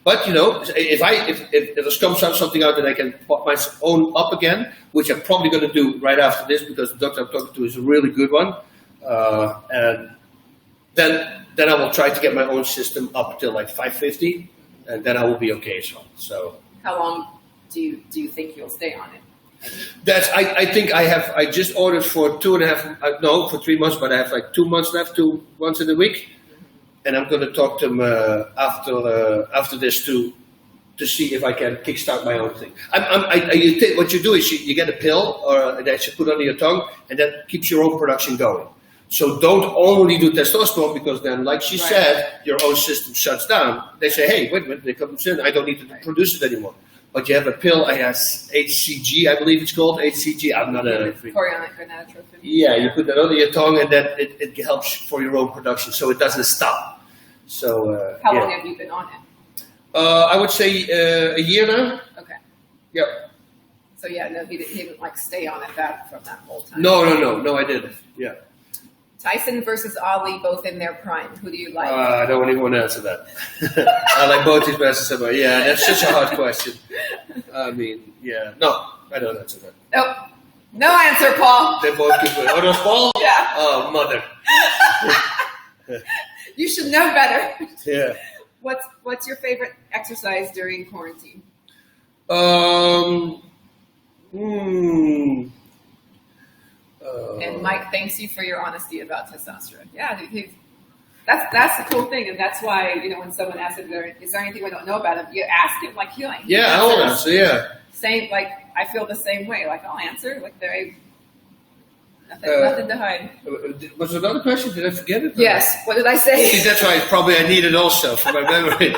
But if comes out something out that I can pop my own up again, which I'm probably going to do right after this because the doctor I'm talking to is a really good one, and then I will try to get my own system up till like 550, and then I will be okay as well. So how long do you think you'll stay on it? I think I just ordered for 2.5 for 3 months, but I have like 2 months left, once in a week. And I'm going to talk to him after this to see if I can kickstart my own thing. What you do is you get a pill that you put under your tongue, and that keeps your own production going. So don't only do testosterone because then, like she said, your own system shuts down. They say, hey, wait a minute, they come in, I don't need to produce it anymore. But you have a pill, I guess HCG, I believe it's called HCG. I'm not a chorionic gonadotropin. Yeah, you put that under your tongue, and then it helps for your own production, so it doesn't stop. So how long have you been on it? I would say a year now. Okay. Yep. So he didn't like stay on it from that whole time. No, I didn't. Yeah. Tyson versus Ali, both in their prime. Who do you like? I don't even want to answer that. I like both these wrestlers. Yeah, that's such a hard question. I mean, no, I don't answer that. Nope. No answer, Paul. They're both good. Oh, that's Paul? Yeah. Oh, mother. You should know better. Yeah. What's your favorite exercise during quarantine? And Mike thanks you for your honesty about testosterone. Yeah, that's the cool thing, and that's why when someone asks is there anything we don't know about him, you ask him like healing. Yeah, I will answer. Yeah. Same, like I feel the same way. Like I'll answer. Like there ain't nothing to hide. Was there another question? Did I forget it? Yes. What did I say? See, that's why probably I need it also for my memory.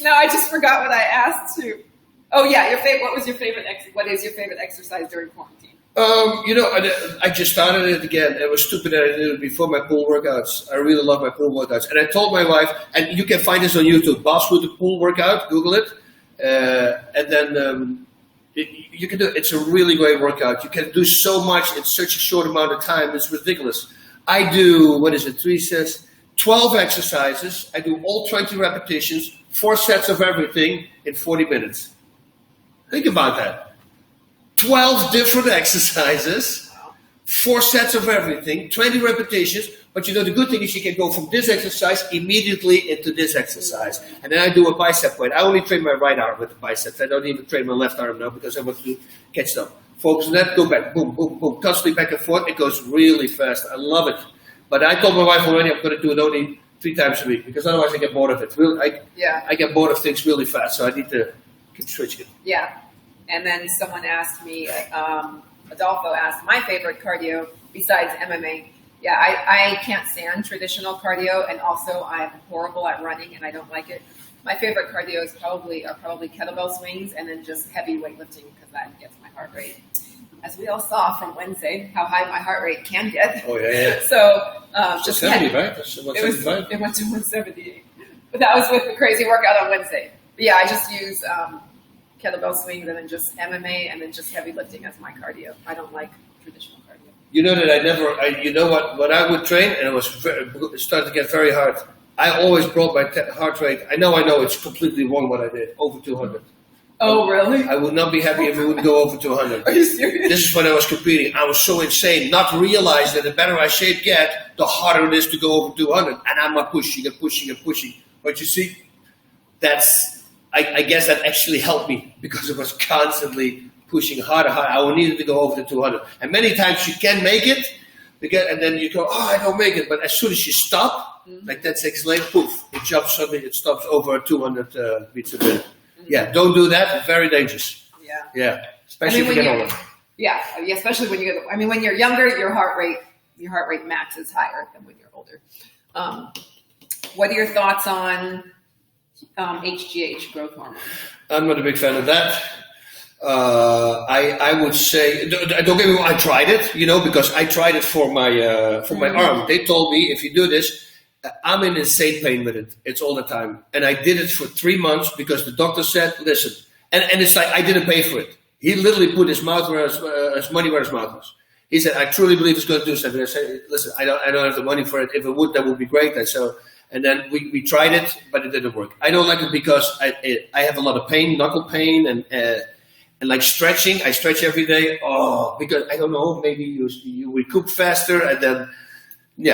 No, I just forgot what I asked too. Oh yeah, what was your favorite? What is your favorite exercise during quarantine? I just started it again. It was stupid that I did it before my pool workouts. I really love my pool workouts. And I told my wife, and you can find this on YouTube, Bas Rutten pool workout, Google it. And then you can do it. It's a really great workout. You can do so much in such a short amount of time. It's ridiculous. I do, 3 sets, 12 exercises. I do all 20 repetitions, 4 sets of everything in 40 minutes. Think about that. 12 different exercises, 4 sets of everything, 20 repetitions. But the good thing is you can go from this exercise immediately into this exercise. And then I do a bicep weight. I only train my right arm with the biceps. I don't even train my left arm now because I want to catch them. Focus on that, go back, boom, boom, boom, constantly back and forth. It goes really fast. I love it. But I told my wife already I'm going to do it only 3 times a week because otherwise I get bored of it. I get bored of things really fast, so I need to keep switching it. Yeah. And then someone asked me, Adolfo asked, my favorite cardio besides MMA Yeah, I can't stand traditional cardio, and also I'm horrible at running, and I don't like it. My favorite cardio is probably kettlebell swings, and then just heavy weightlifting because that gets my heart rate. As we all saw from Wednesday, how high my heart rate can get. Oh yeah. So just 70, right? That's 175. It went to 178, but that was with the crazy workout on Wednesday. But yeah, I just use kettlebell swings and then just MMA and then just heavy lifting as my cardio. I don't like traditional cardio. You know that you know what? When I would train, and it started to get very hard. I always brought my heart rate. I know it's completely wrong what I did. Over 200. Oh, really? I would not be happy if it would go over 200. Are you serious? This is when I was competing. I was so insane, not to realize that the better I shape get, the harder it is to go over 200. And I'm not pushing and pushing and pushing. But you see, I guess that actually helped me because it was constantly pushing harder. I needed to go over the 200. And many times you can make it, and then you go, oh, I don't make it. But as soon as you stop, like 10 seconds later, poof, it jumps suddenly, it stops over 200 beats a minute. Yeah, don't do that. It's very dangerous. Yeah. Especially if you get older. Yeah, especially when you get. I mean, when you're younger, your heart rate max is higher than when you're older. What are your thoughts on HGH, growth hormone? I'm not a big fan of that. I would say, don't get me wrong, I tried it, because I tried it for my arm. They told me if you do this, I'm in insane pain with it. It's all the time. And I did it for 3 months because the doctor said, listen, and it's like I didn't pay for it. He literally put his money where his mouth was. He said, I truly believe it's going to do something. I said, listen, I don't have the money for it. If it would, that would be great. And then we tried it, but it didn't work. I don't like it because I have a lot of pain, knuckle pain, and like stretching. I stretch every day. Oh, because I don't know, maybe you recoup faster, and then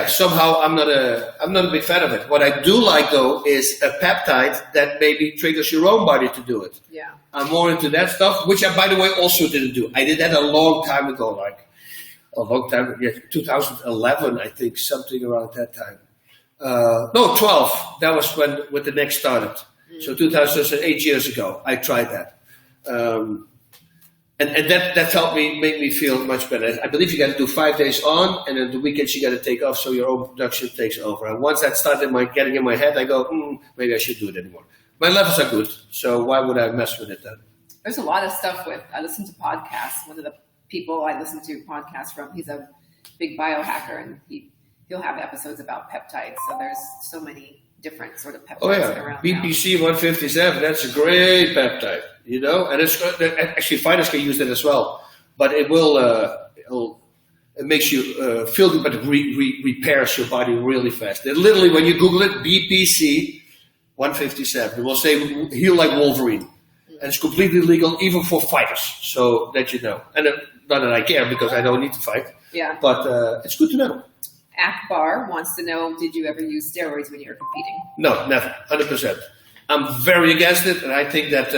somehow I'm not a big fan of it. What I do like though is a peptide that maybe triggers your own body to do it. Yeah, I'm more into that stuff, which I, by the way, also didn't do. I did that a long time ago, like a long time. 2011, I think, something around that time. No, 12. That was when the next started. So 8 years ago, I tried that. And that helped me, make me feel much better. I believe you got to do 5 days on, and then the weekends you got to take off so your own production takes over. And once that started getting in my head, I go, maybe I should do it anymore. My levels are good, so why would I mess with it then? There's a lot of stuff I listen to podcasts. One of the people I listen to podcasts from, he's a big biohacker, and he'll have episodes about peptides. So there's so many different sort of peptides around. BPC 157, that's a great peptide, and it's actually fighters can use that as well. But it makes you feel good, but it repairs your body really fast. It literally, when you Google it, BPC 157, it will say heal like Wolverine. And it's completely legal even for fighters, so that you know. And not that I care because I don't need to fight. Yeah. But it's good to know. Akbar wants to know, did you ever use steroids when you were competing? No, never. 100%. I'm very against it, and I think that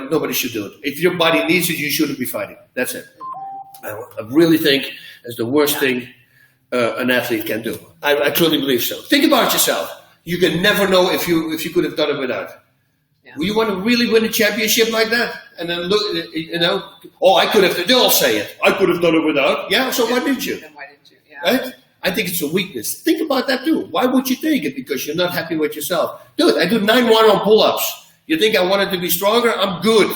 nobody should do it. If your body needs it, you shouldn't be fighting. That's it. I really think it's the worst thing an athlete can do. I truly believe so. Think about yourself. You can never know if you could have done it without. Yeah. You want to really win a championship like that? And then look, I could have, they'll all say it. I could have done it without. Yeah, so why didn't you? Then why didn't you? Yeah. Right? I think it's a weakness. Think about that too. Why would you take it? Because you're not happy with yourself. Dude, I do 9-1 on pull-ups. You think I wanted to be stronger? I'm good.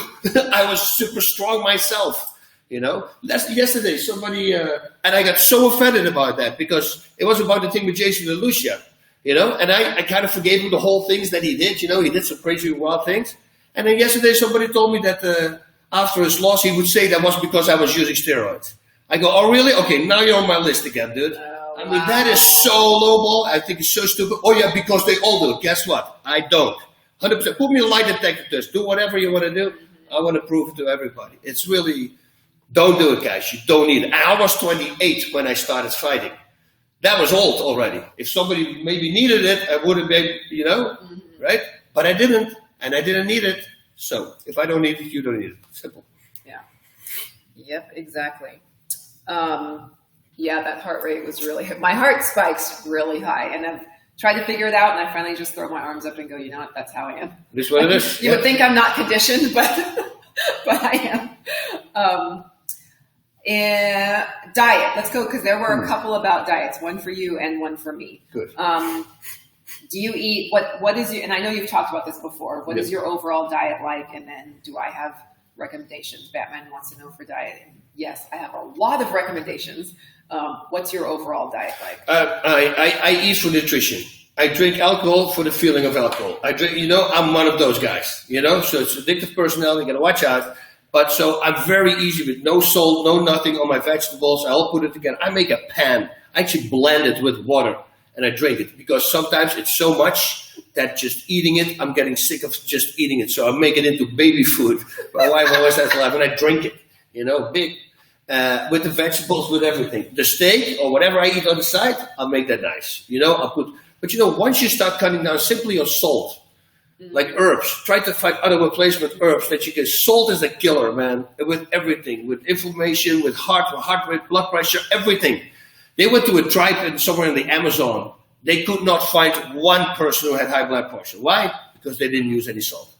I was super strong myself. Yesterday, somebody, and I got so offended about that because it was about the thing with Jason and Lucia, and I kind of forgave him the whole things that he did. He did some crazy wild things. And then yesterday, somebody told me that after his loss, he would say that was because I was using steroids. I go, oh, really? Okay, now you're on my list again, dude. I mean, that is so lowball. I think it's so stupid. Oh, yeah, because they all do it. Guess what? I don't. 100%. Put me a lie detector test. Do whatever you want to do. I want to prove it to everybody. It's really, don't do it, guys. You don't need it. I was 28 when I started fighting. That was old already. If somebody maybe needed it, I would have been, right? But I didn't, and I didn't need it. So if I don't need it, you don't need it. Simple. Yeah. Yep, exactly. That heart rate was really high. My heart spikes really high, and I've tried to figure it out, and I finally just throw my arms up and go, you know what, that's how I am. This is what it is. You would think I'm not conditioned, but I am. Diet. Let's go, because there were a couple about diets, one for you and one for me. Good. Do you eat, what is your, and I know you've talked about this before, what is your overall diet like? And then do I have recommendations? Batman wants to know for diet. And yes, I have a lot of recommendations. What's your overall diet like? I eat for nutrition. I drink alcohol for the feeling of alcohol. I drink, I'm one of those guys, so it's addictive personality, you got to watch out. But so I'm very easy with no salt, no nothing on my vegetables. I'll put it together. I make a pan. I actually blend it with water and I drink it because sometimes it's so much that just eating it, I'm getting sick of just eating it. So I make it into baby food. My wife always has to laugh and I drink it, big, with the vegetables, with everything. The steak or whatever I eat on the side, I'll make that nice. But once you start cutting down simply on salt, like herbs, try to find other replacement herbs that you can. Salt is a killer, man, with everything, with inflammation, with heart rate, blood pressure, everything. They went to a tribe somewhere in the Amazon. They could not find one person who had high blood pressure. Why? Because they didn't use any salt.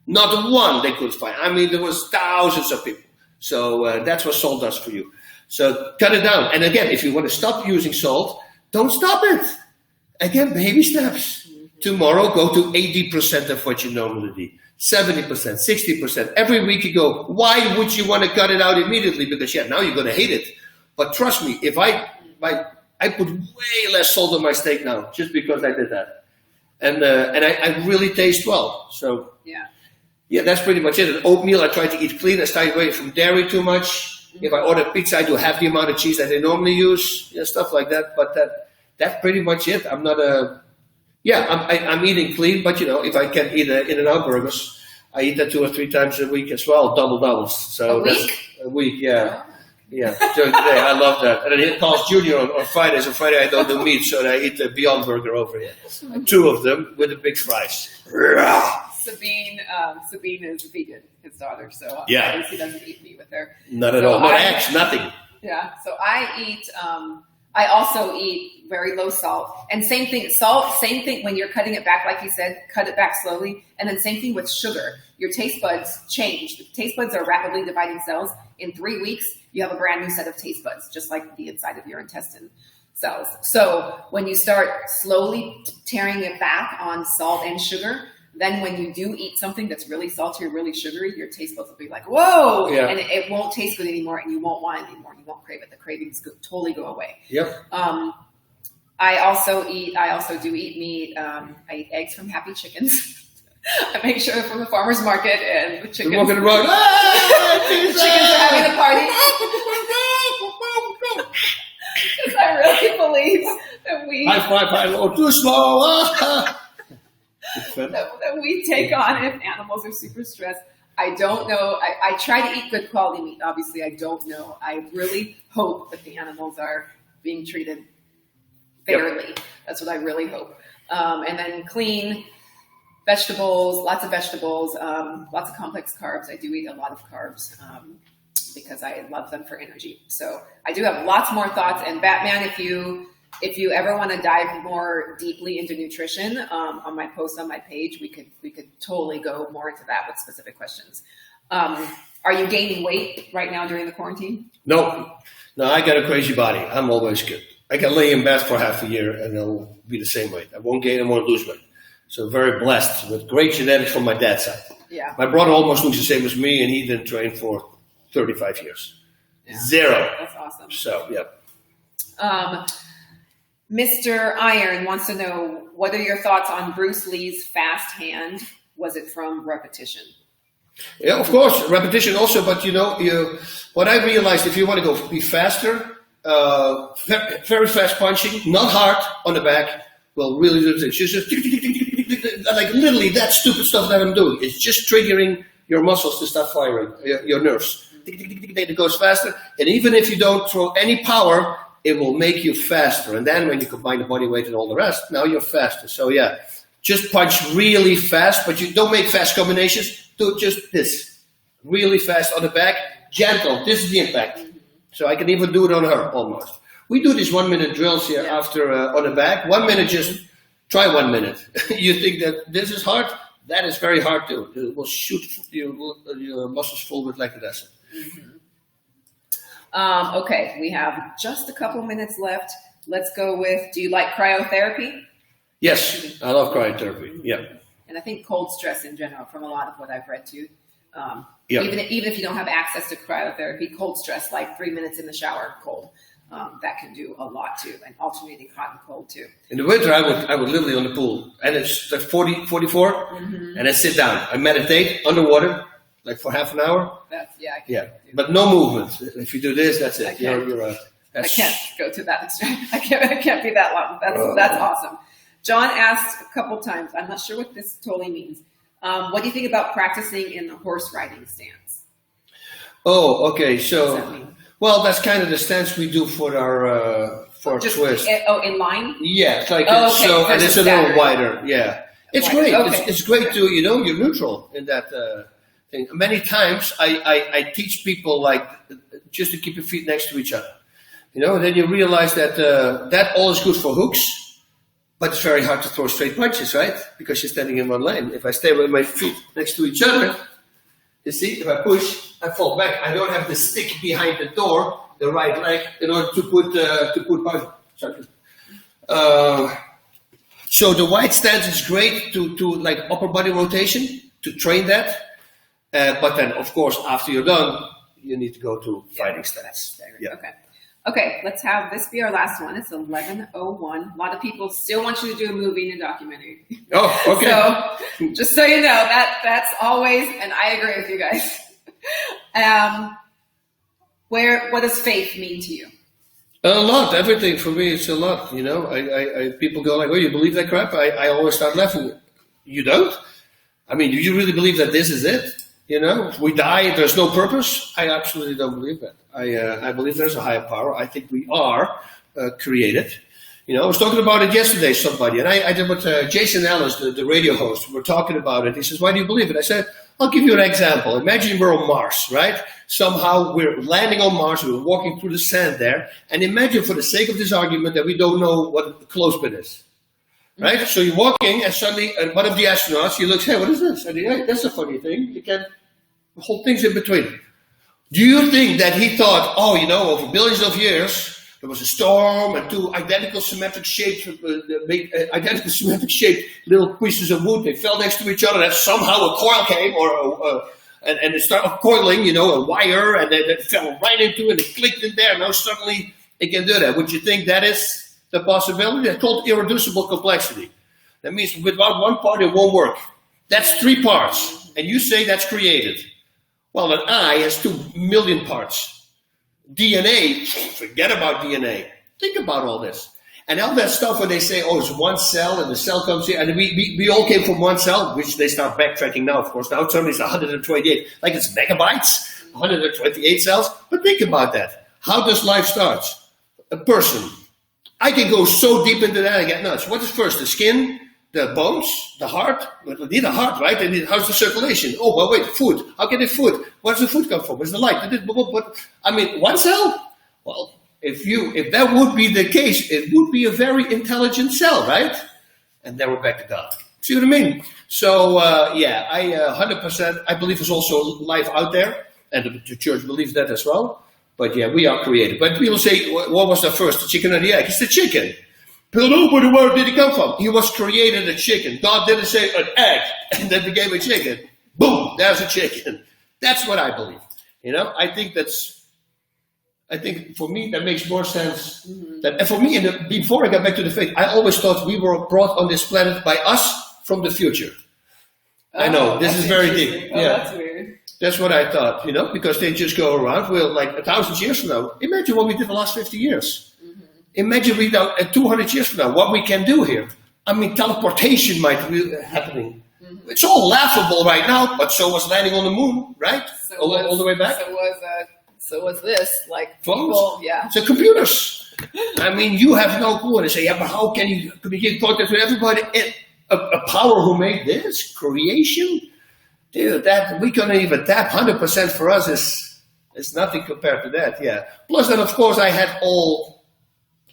Not one they could find. I mean, there was thousands of people. So that's what salt does for you. So cut it down. And again, if you want to stop using salt, don't stop it. Again, baby steps. Tomorrow, go to 80% of what you normally do. 70%, 60%. Every week you go, why would you want to cut it out immediately? Because, now you're going to hate it. But trust me, if I put way less salt on my steak now, just because I did that. And I really taste well. So, yeah, that's pretty much it. And oatmeal, I try to eat clean. I stay away from dairy too much. If I order pizza, I do half the amount of cheese that they normally use. Stuff like that. But that's pretty much it. I'm not I'm eating clean, but if I can eat In-N-Out burgers, I eat that 2 or 3 times a week as well, doubles. So that's a week, yeah. During the day, I love that. And then it calls Junior on Fridays. On Friday, I don't do meat, so I eat the Beyond Burger over here. 2 of them with the big fries. Sabine is vegan, his daughter, so he doesn't eat meat with her. Not at all. No eggs, nothing. Yeah, so I eat. I also eat very low salt. And same thing, when you're cutting it back, like you said, cut it back slowly. And then same thing with sugar. Your taste buds change. The taste buds are rapidly dividing cells. In 3 weeks, you have a brand new set of taste buds, just like the inside of your intestine cells. So when you start slowly tearing it back on salt and sugar, then when you do eat something that's really salty or really sugary, your taste buds will be like, whoa, and it won't taste good anymore, and you won't want it anymore. You won't crave it. The cravings totally go away. Yep. I also do eat meat. I eat eggs from Happy Chickens. I make sure from the farmer's market and the chickens. Walking around. Chickens are having a party. Because I really believe that we. High too slow. that we take on if animals are super stressed. I don't know. I try to eat good quality meat. Obviously, I don't know. I really hope that the animals are being treated fairly. Yep. That's what I really hope. And then clean vegetables, lots of vegetables, lots of complex carbs. I do eat a lot of carbs because I love them for energy. So I do have lots more thoughts. And Batman, if you ever want to dive more deeply into nutrition, on my post on my page, we could totally go more into that with specific questions. Are you gaining weight right now during the quarantine? No, I got a crazy body. I'm always good. I can lay in bed for half a year and I'll be the same weight. I won't gain, I won't lose weight. So very blessed with great genetics from my dad's side. Yeah. My brother almost looks the same as me and he didn't train for 35 years. Yeah. 0. That's awesome. So, yeah. Mr. Iron wants to know, what are your thoughts on Bruce Lee's fast hand? Was it from repetition? Yeah, of course, repetition also. But what I realized, if you want to go be faster, very fast punching, not hard on the back, will really do this. Just like literally that stupid stuff that I'm doing. It's just triggering your muscles to start firing, your nerves. It goes faster, and even if you don't throw any power, it will make you faster. And then when you combine the body weight and all the rest, now you're faster. So yeah, just punch really fast, but you don't make fast combinations. Do just this. Really fast on the back, gentle. This is the impact. So I can even do it on her almost. We do these 1-minute drills here after on the back. 1 minute, just try 1 minute. You think that this is hard? That is very hard too. It will shoot your muscles full with lactic acid. Mm-hmm. Okay, we have just a couple minutes left. Let's go with, do you like cryotherapy? Yes, I love cryotherapy. Yeah. And I think cold stress in general, from a lot of what I've read too. Yeah. Even if you don't have access to cryotherapy, cold stress, like 3 minutes in the shower cold, that can do a lot too, and alternating hot and cold too. In the winter, I would literally on the pool, and it's like 40, 44, and I sit down. I meditate underwater, like for half an hour. But no movement. If you do this, that's it. You're I can't go to that extreme. I can't be that long. That's awesome. John asked a couple times, I'm not sure what this totally means. What do you think about practicing in the horse riding stance? Oh, okay. So, well, that's kind of the stance we do for our twist. In line? Yeah, it's like okay. So, and it's a little wider. Yeah, it's great. Okay. It's great to you're neutral in that thing. Many times I teach people like just to keep your feet next to each other. And then you realize that that all is good for hooks. But it's very hard to throw straight punches, right? Because you're standing in one lane. If I stay with my feet next to each other, you see, if I push, I fall back. I don't have the stick behind the door, the right leg, in order to put punches. So the wide stance is great to like upper body rotation, to train that. But then, of course, after you're done, you need to go to fighting stance. Yeah. Okay, let's have this be our last one. It's 11:01. A lot of people still want you to do a movie and a documentary. Oh, okay. So, just so you know, that's always, and I agree with you guys. What does faith mean to you? A lot. Everything for me, it's a lot. People go like, "Oh, you believe that crap?" I always start laughing. You don't? I mean, do you really believe that this is it? If we die, there's no purpose. I absolutely don't believe that. I believe there's a higher power. I think we are created. I was talking about it yesterday, somebody, and I did with Jason Ellis, the radio host. We were talking about it. He says, "Why do you believe it?" I said, "I'll give you an example. Imagine we're on Mars, right? Somehow we're landing on Mars. We're walking through the sand there. And imagine, for the sake of this argument, that we don't know what the clothespin is. Right? So you're walking, and suddenly one of the astronauts, he looks, "Hey, what is this?" And hey, that's a funny thing. The whole thing's in between. Do you think that he thought, over billions of years, there was a storm and two identical symmetric shaped little pieces of wood, they fell next to each other, and somehow a coil came, and it started coiling, a wire, and then it fell right into it, and it clicked in there, and now suddenly it can do that? Would you think that is the possibility? It's called irreducible complexity. That means without one part, it won't work. That's 3 parts, and you say that's created. Well, an eye has 2 million parts. DNA, forget about DNA. Think about all this. And all that stuff when they say, it's one cell, and the cell comes here, and we all came from one cell, which they start backtracking now, of course. Now suddenly it's 128, like it's megabytes, 128 cells. But think about that. How does life start? A person. I can go so deep into that, I get nuts. What is first, the skin? The bones, the heart. We need a heart, right? And how's the circulation? Oh, but wait, food. How can it food? Where does the food come from? Where's the light? One cell? Well, if that would be the case, it would be a very intelligent cell, right? And then we're back to God. See what I mean? So, I 100%, I believe there's also life out there, and the church believes that as well. But yeah, we are created. But people say, what was the first, the chicken or the egg? It's the chicken. People know, but where did he come from? He was created a chicken. God didn't say an egg and then became a chicken. Boom, there's a chicken. That's what I believe. I think for me that makes more sense. And for me, before I got back to the faith, I always thought we were brought on this planet by us from the future. I know, this is very deep. Oh, yeah. That's weird. That's what I thought, because they just go around. Well, like 1,000 years from now, imagine what we did the last 50 years. Imagine 200 years from now, what we can do here. I mean, teleportation might be happening. It's all laughable right now, but so was landing on the moon, right? All the way back. So was this, like phones? People, yeah. So computers. I mean, you have no clue. And they say, yeah, but how can you get contact with everybody? A power who made this creation? Dude, that we couldn't even tap. 100% for us is nothing compared to that, yeah. Plus then, of course,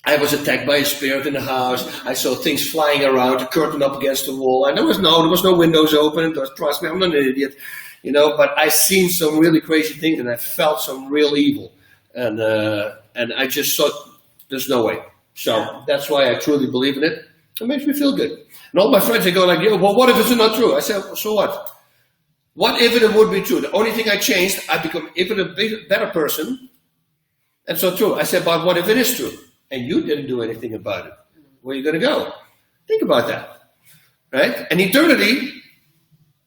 I was attacked by a spirit in the house. I saw things flying around, a curtain up against the wall. And there was no windows open. Trust me, I'm not an idiot. But I seen some really crazy things and I felt some real evil. and I just thought there's no way. So that's why I truly believe in it. It makes me feel good. And all my friends, they go like, "Yo, well, what if it's not true?" I said, well, "So what? What if it would be true? The only thing I changed, I become even a better person." And so true. I said, "But what if it is true? And you didn't do anything about it? Where are you going to go? Think about that, right? And eternity,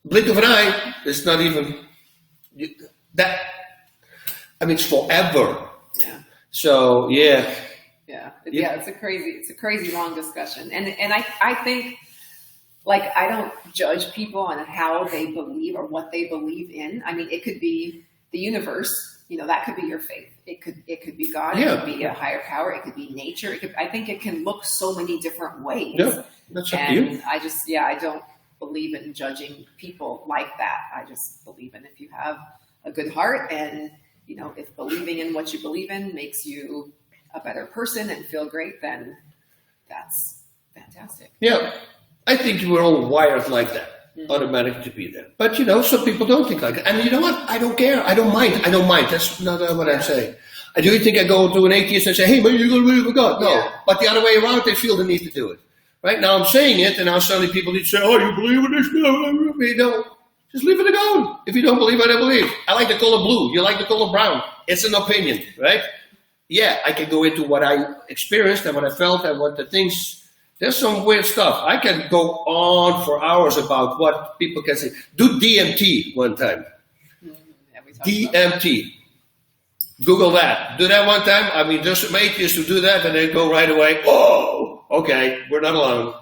blink of an eye, is not even that. I mean, it's forever. Yeah. So yeah. Yeah, it's a crazy long discussion, and I think, like, I don't judge people on how they believe or what they believe in. I mean, it could be the universe. That could be your faith. It could be God. It could be a higher power. It could be nature. I think it can look so many different ways. Yeah, that's up to you. And I don't believe in judging people like that. I just believe in if you have a good heart, and if believing in what you believe in makes you a better person and feel great, then that's fantastic. Yeah, I think we're all wired like that. Automatic to be there. But some people don't think like that. And you know what? I don't care. I don't mind. That's not what I'm saying. I do think I go to an atheist and say, "Hey, man, you're going to believe in God." No. Yeah. But the other way around, they feel the need to do it. Right now I'm saying it, and now suddenly people need to say, "Oh, you believe in this?" No. Just leave it alone. If you don't believe, I don't believe. I like the color blue. You like the color brown. It's an opinion, right? Yeah, I can go into what I experienced and what I felt and what the things. There's some weird stuff. I can go on for hours about what people can say. Do DMT one time. DMT. Google that. Do that one time. I mean, there's some atheists who do that and they go right away, "Oh, okay, we're not alone."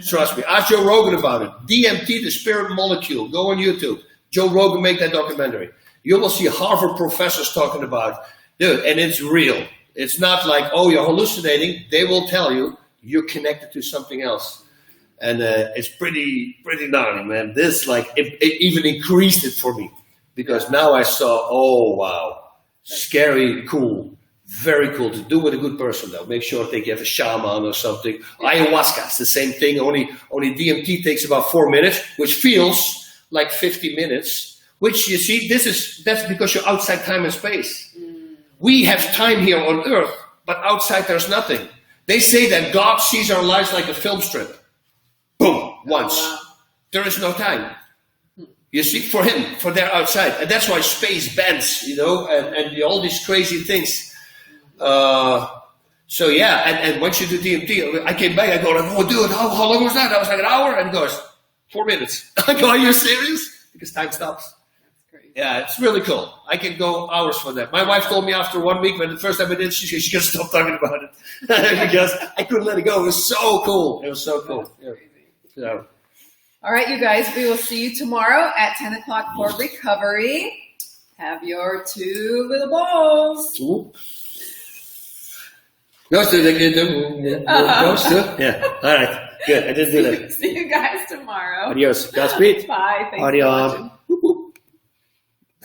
Trust me. Ask Joe Rogan about it. DMT, the spirit molecule. Go on YouTube. Joe Rogan make that documentary. You will see Harvard professors talking about it. Dude, and it's real. It's not like, "Oh, you're hallucinating." They will tell you you're connected to something else. And it's pretty gnarly, man. This, it even increased it for me. Because now I saw, oh, wow. Scary, cool. Very cool to do with a good person, though. Make sure they give a shaman or something. Ayahuasca, it's the same thing. Only DMT takes about 4 minutes, which feels like 50 minutes. Which, you see, that's because you're outside time and space. We have time here on Earth, but outside there's nothing. They say that God sees our lives like a film strip. Boom, once. Oh, wow. There is no time. You see, for him, for their outside. And that's why space bends, and all these crazy things. So, yeah, and once you do DMT, I came back, I go, like, "Oh, dude, how long was that?" I was like, "An hour?" And he goes, 4 minutes. I go, "Are you serious?" Because time stops. Yeah, it's really cool. I can go hours for that. My wife told me after 1 week, when the first time I did, she couldn't stop talking about it because I couldn't let it go. It was so cool. Yeah. So. All right, you guys, we will see you tomorrow at 10 o'clock for recovery. Have your 2 little balls. Goes to yeah. All right. Good. I didn't do that. See you guys tomorrow. Adios. Godspeed. Bye. Thanks Adios. for watching.